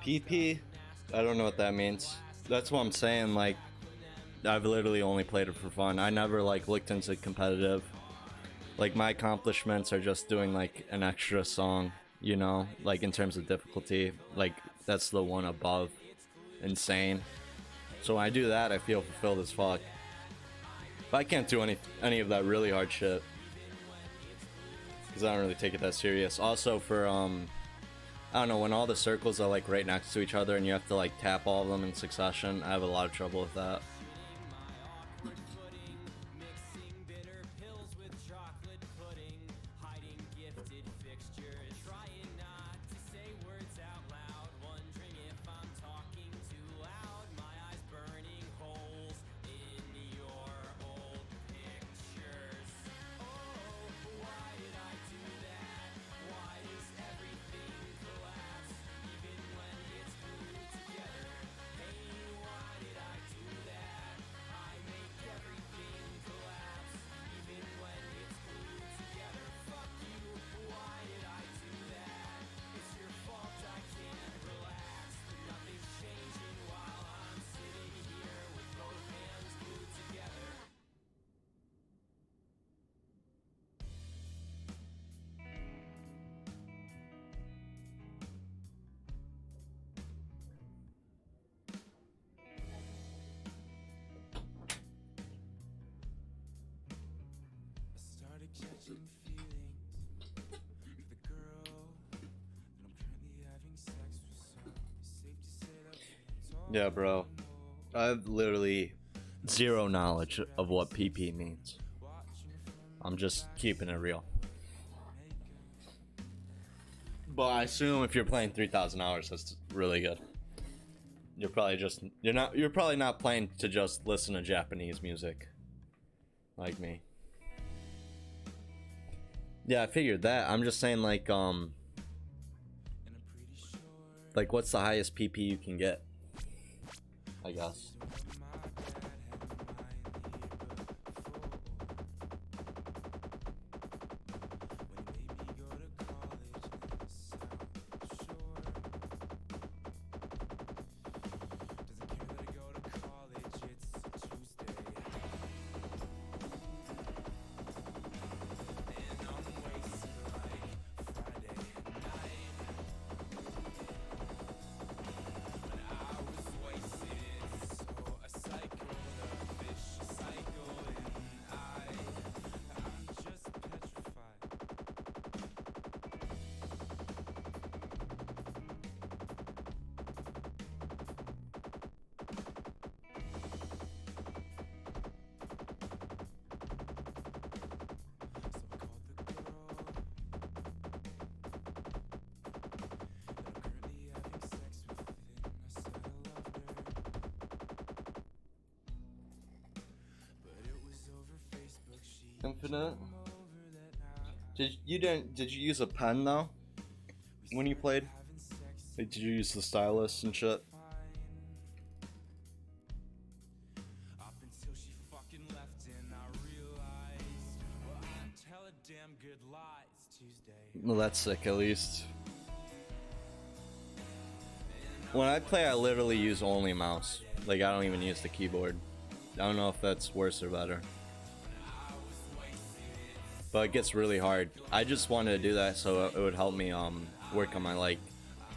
PP? I don't know what that means. That's what I'm saying, like, I've literally only played it for fun. I never, like, looked into competitive. Like, my accomplishments are just doing, like, an extra song, you know? Like, in terms of difficulty. Like, that's the one above insane. So when I do that, I feel fulfilled as fuck. But I can't do any of that really hard shit. Because I don't really take it that serious. Also for, I don't know, when all the circles are like right next to each other and you have to like tap all of them in succession, I have a lot of trouble with that. Yeah, bro. I have literally zero knowledge of what PP means. I'm just keeping it real. But I assume if you're playing 3,000 hours, that's really good. You're probably not playing to just listen to Japanese music. Like me. Yeah, I figured that. I'm just saying like what's the highest PP you can get? I guess. Infinite? Did you use a pen though? When you played? Like, did you use the stylus and shit? Well, that's sick at least. When I play, I literally use only mouse. Like, I don't even use the keyboard. I don't know if that's worse or better. But it gets really hard. I just wanted to do that so it would help me work on my, like,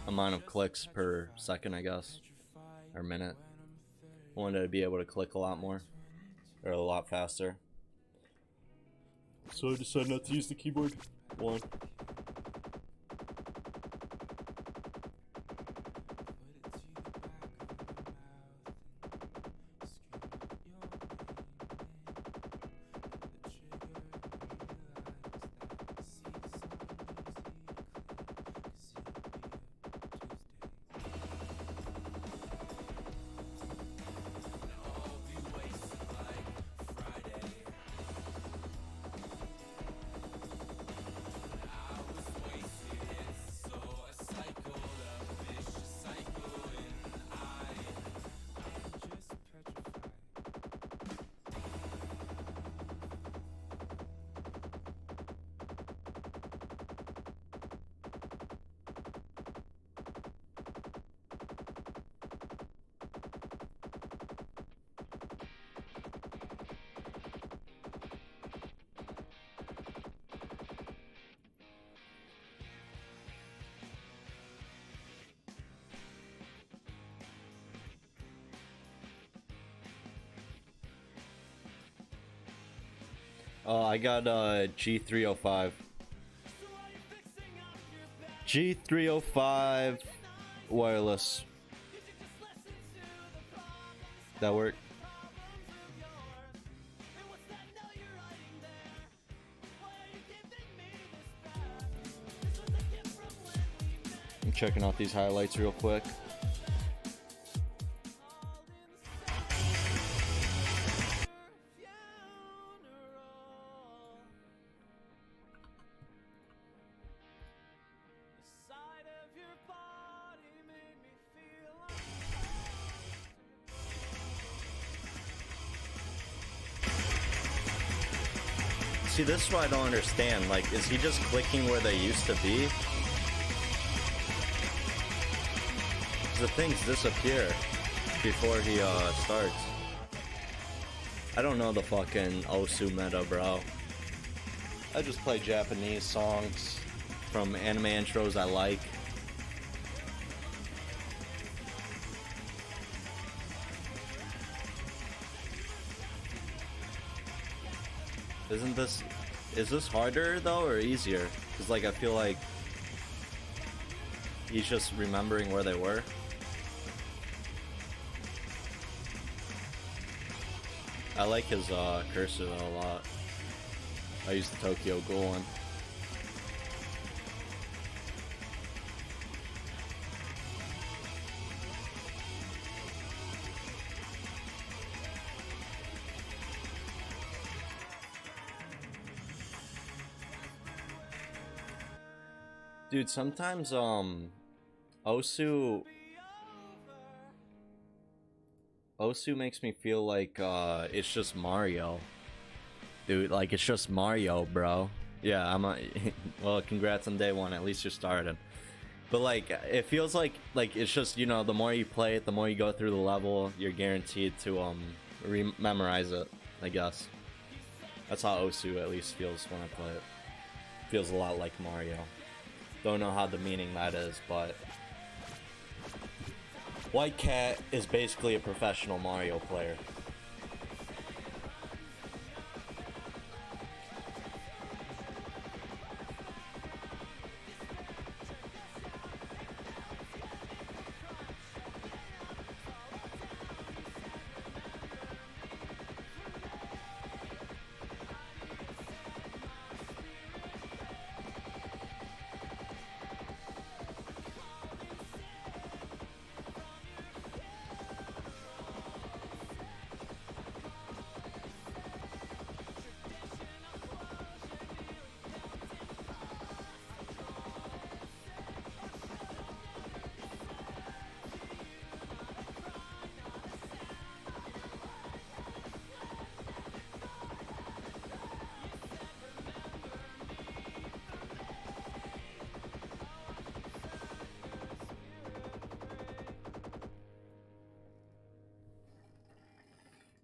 amount of clicks per second, I guess. Or minute. I wanted to be able to click a lot more. Or a lot faster. So I decided not to use the keyboard. One. I got G305. G305 wireless. That work? I'm checking out these highlights real quick. See, this is what I don't understand. Like, is he just clicking where they used to be? 'Cause the things disappear before he starts. I don't know the fucking Osu meta, bro. I just play Japanese songs from anime intros I like. Is this harder though or easier? Because like I feel like he's just remembering where they were. I like his cursor though a lot. I use the Tokyo Ghoul one. Dude, sometimes Osu makes me feel like it's just Mario. Dude, like it's just Mario, bro. Yeah, well, congrats on day one, at least you're starting. But like it feels like it's just, you know, the more you play it, the more you go through the level, you're guaranteed to memorize it, I guess. That's how Osu at least feels when I play it. Feels a lot like Mario. Don't know how the meaning that is, but White Cat is basically a professional Mario player.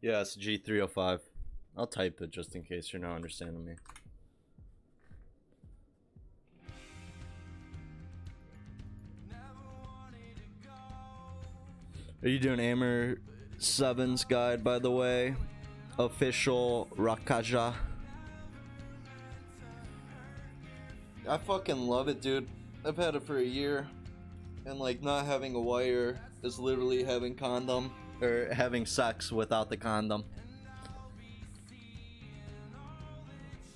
Yeah, it's G305. I'll type it just in case you're not understanding me. Are you doing Aimer 7's guide, by the way? Official Rakaja. I fucking love it, dude. I've had it for a year. And like not having a wire is literally having condom or having sex without the condom.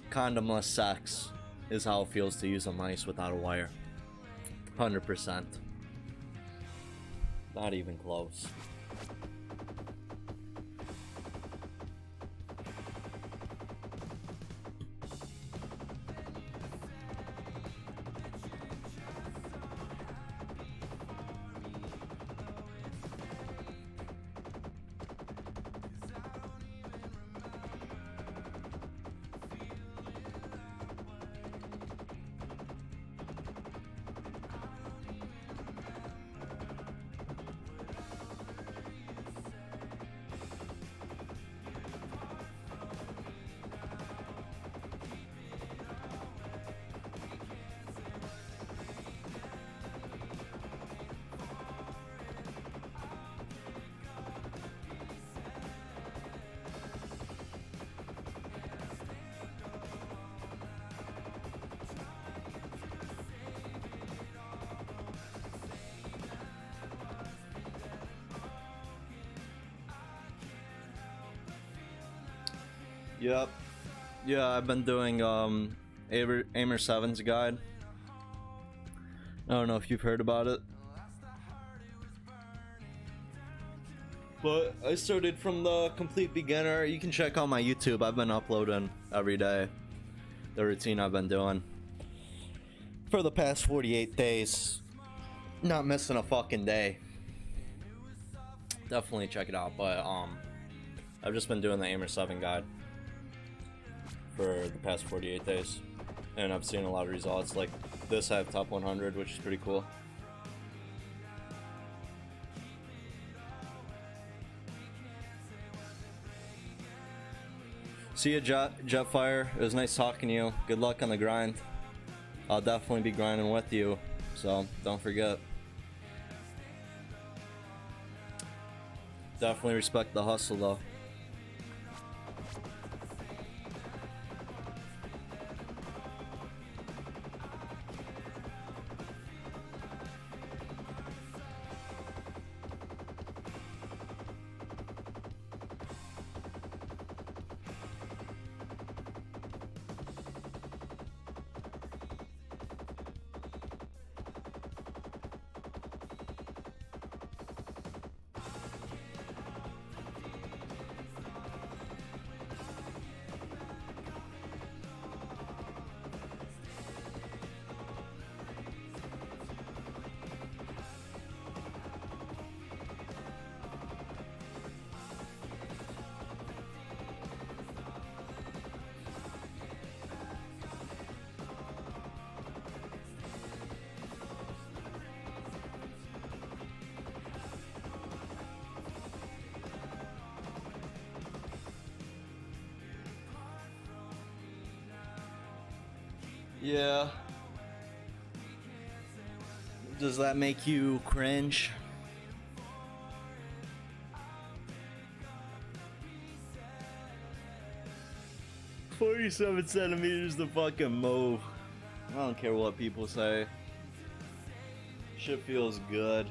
Condomless sex is how it feels to use a mice without a wire. 100%. Not even close. Yep. Yeah, I've been doing Aimer 7's guide. I don't know if you've heard about it. But I started from the complete beginner. You can check out my YouTube. I've been uploading every day. The routine I've been doing for the past 48 days. Not missing a fucking day. Definitely check it out. But I've just been doing the Aimer 7 guide for the past 48 days, and I've seen a lot of results. Like this, I have top 100, which is pretty cool. See ya, Jetfire. It was nice talking to you. Good luck on the grind. I'll definitely be grinding with you, so don't forget. Definitely respect the hustle, though. Yeah. Does that make you cringe? $47 the fucking move. I don't care what people say. Shit feels good.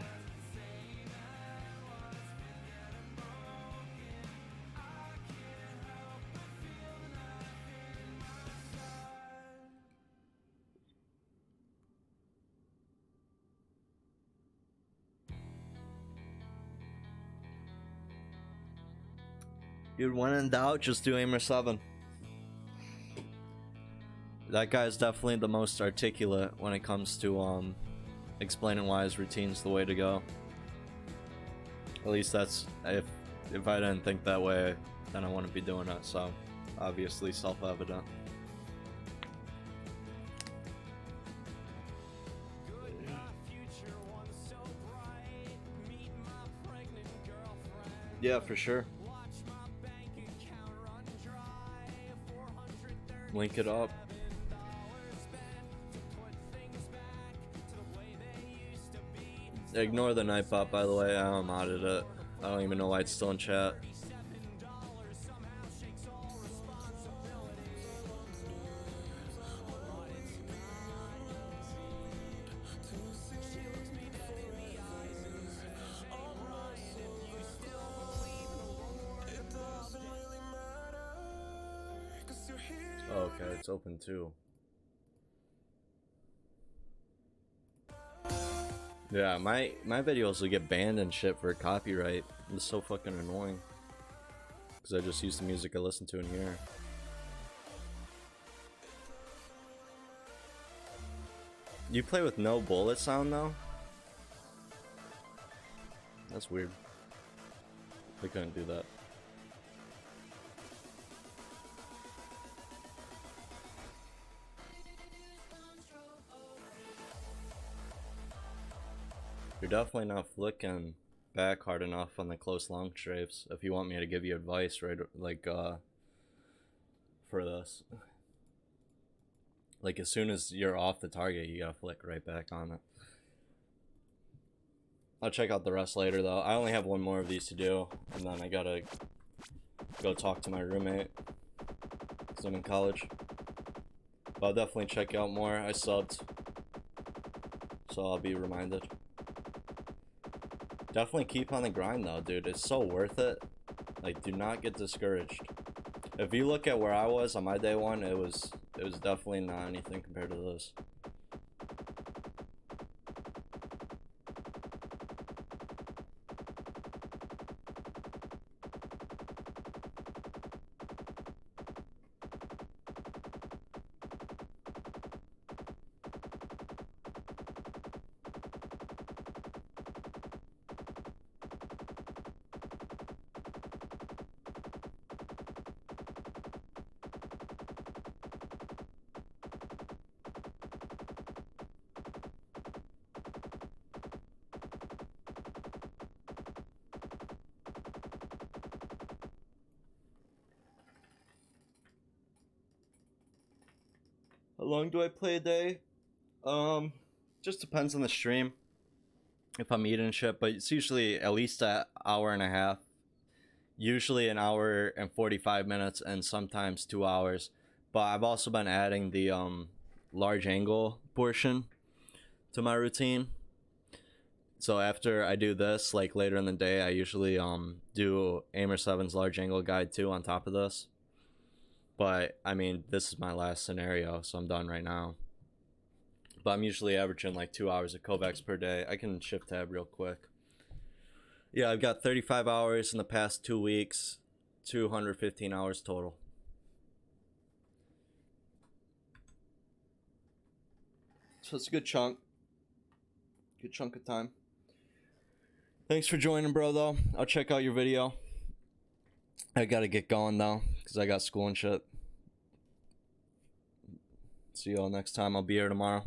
Dude, when in doubt, just do Aimer 7. That guy's definitely the most articulate when it comes to explaining why his routine's the way to go. At least that's if I didn't think that way, then I wouldn't be doing it. So obviously self-evident. Yeah, for sure. Link it up. Ignore the night bot, by the way. I modded it. I don't even know why it's still in chat. Oh, okay, it's open too. Yeah, my videos will get banned and shit for copyright. It's so fucking annoying. Because I just use the music I listen to in here. You play with no bullet sound though? That's weird. We couldn't do that. You're definitely not flicking back hard enough on the close long strafes if you want me to give you advice, right? Like, for this. Like, as soon as you're off the target, you gotta flick right back on it. I'll check out the rest later, though. I only have one more of these to do, and then I gotta go talk to my roommate, because I'm in college. But I'll definitely check out more. I subbed, so I'll be reminded. Definitely keep on the grind though, dude. It's so worth it. Like, do not get discouraged. If you look at where I was on my day one, it was definitely not anything compared to this. How long do I play a day? Just depends on the stream. If I'm eating shit, but it's usually at least an hour and a half. Usually an hour and 45 minutes and sometimes 2 hours. But I've also been adding the large angle portion to my routine. So after I do this, like later in the day, I usually do Aimer 7's large angle guide too on top of this. But I mean, this is my last scenario, so I'm done right now. But I'm usually averaging like 2 hours of kovvaks per day. I can shift tab real quick. Yeah, I've got 35 hours in the past 2 weeks, 215 hours total. So it's a good chunk. Good chunk of time. Thanks for joining, bro, though. I'll check out your video. I gotta get going, though, because I got school and shit. See y'all next time. I'll be here tomorrow.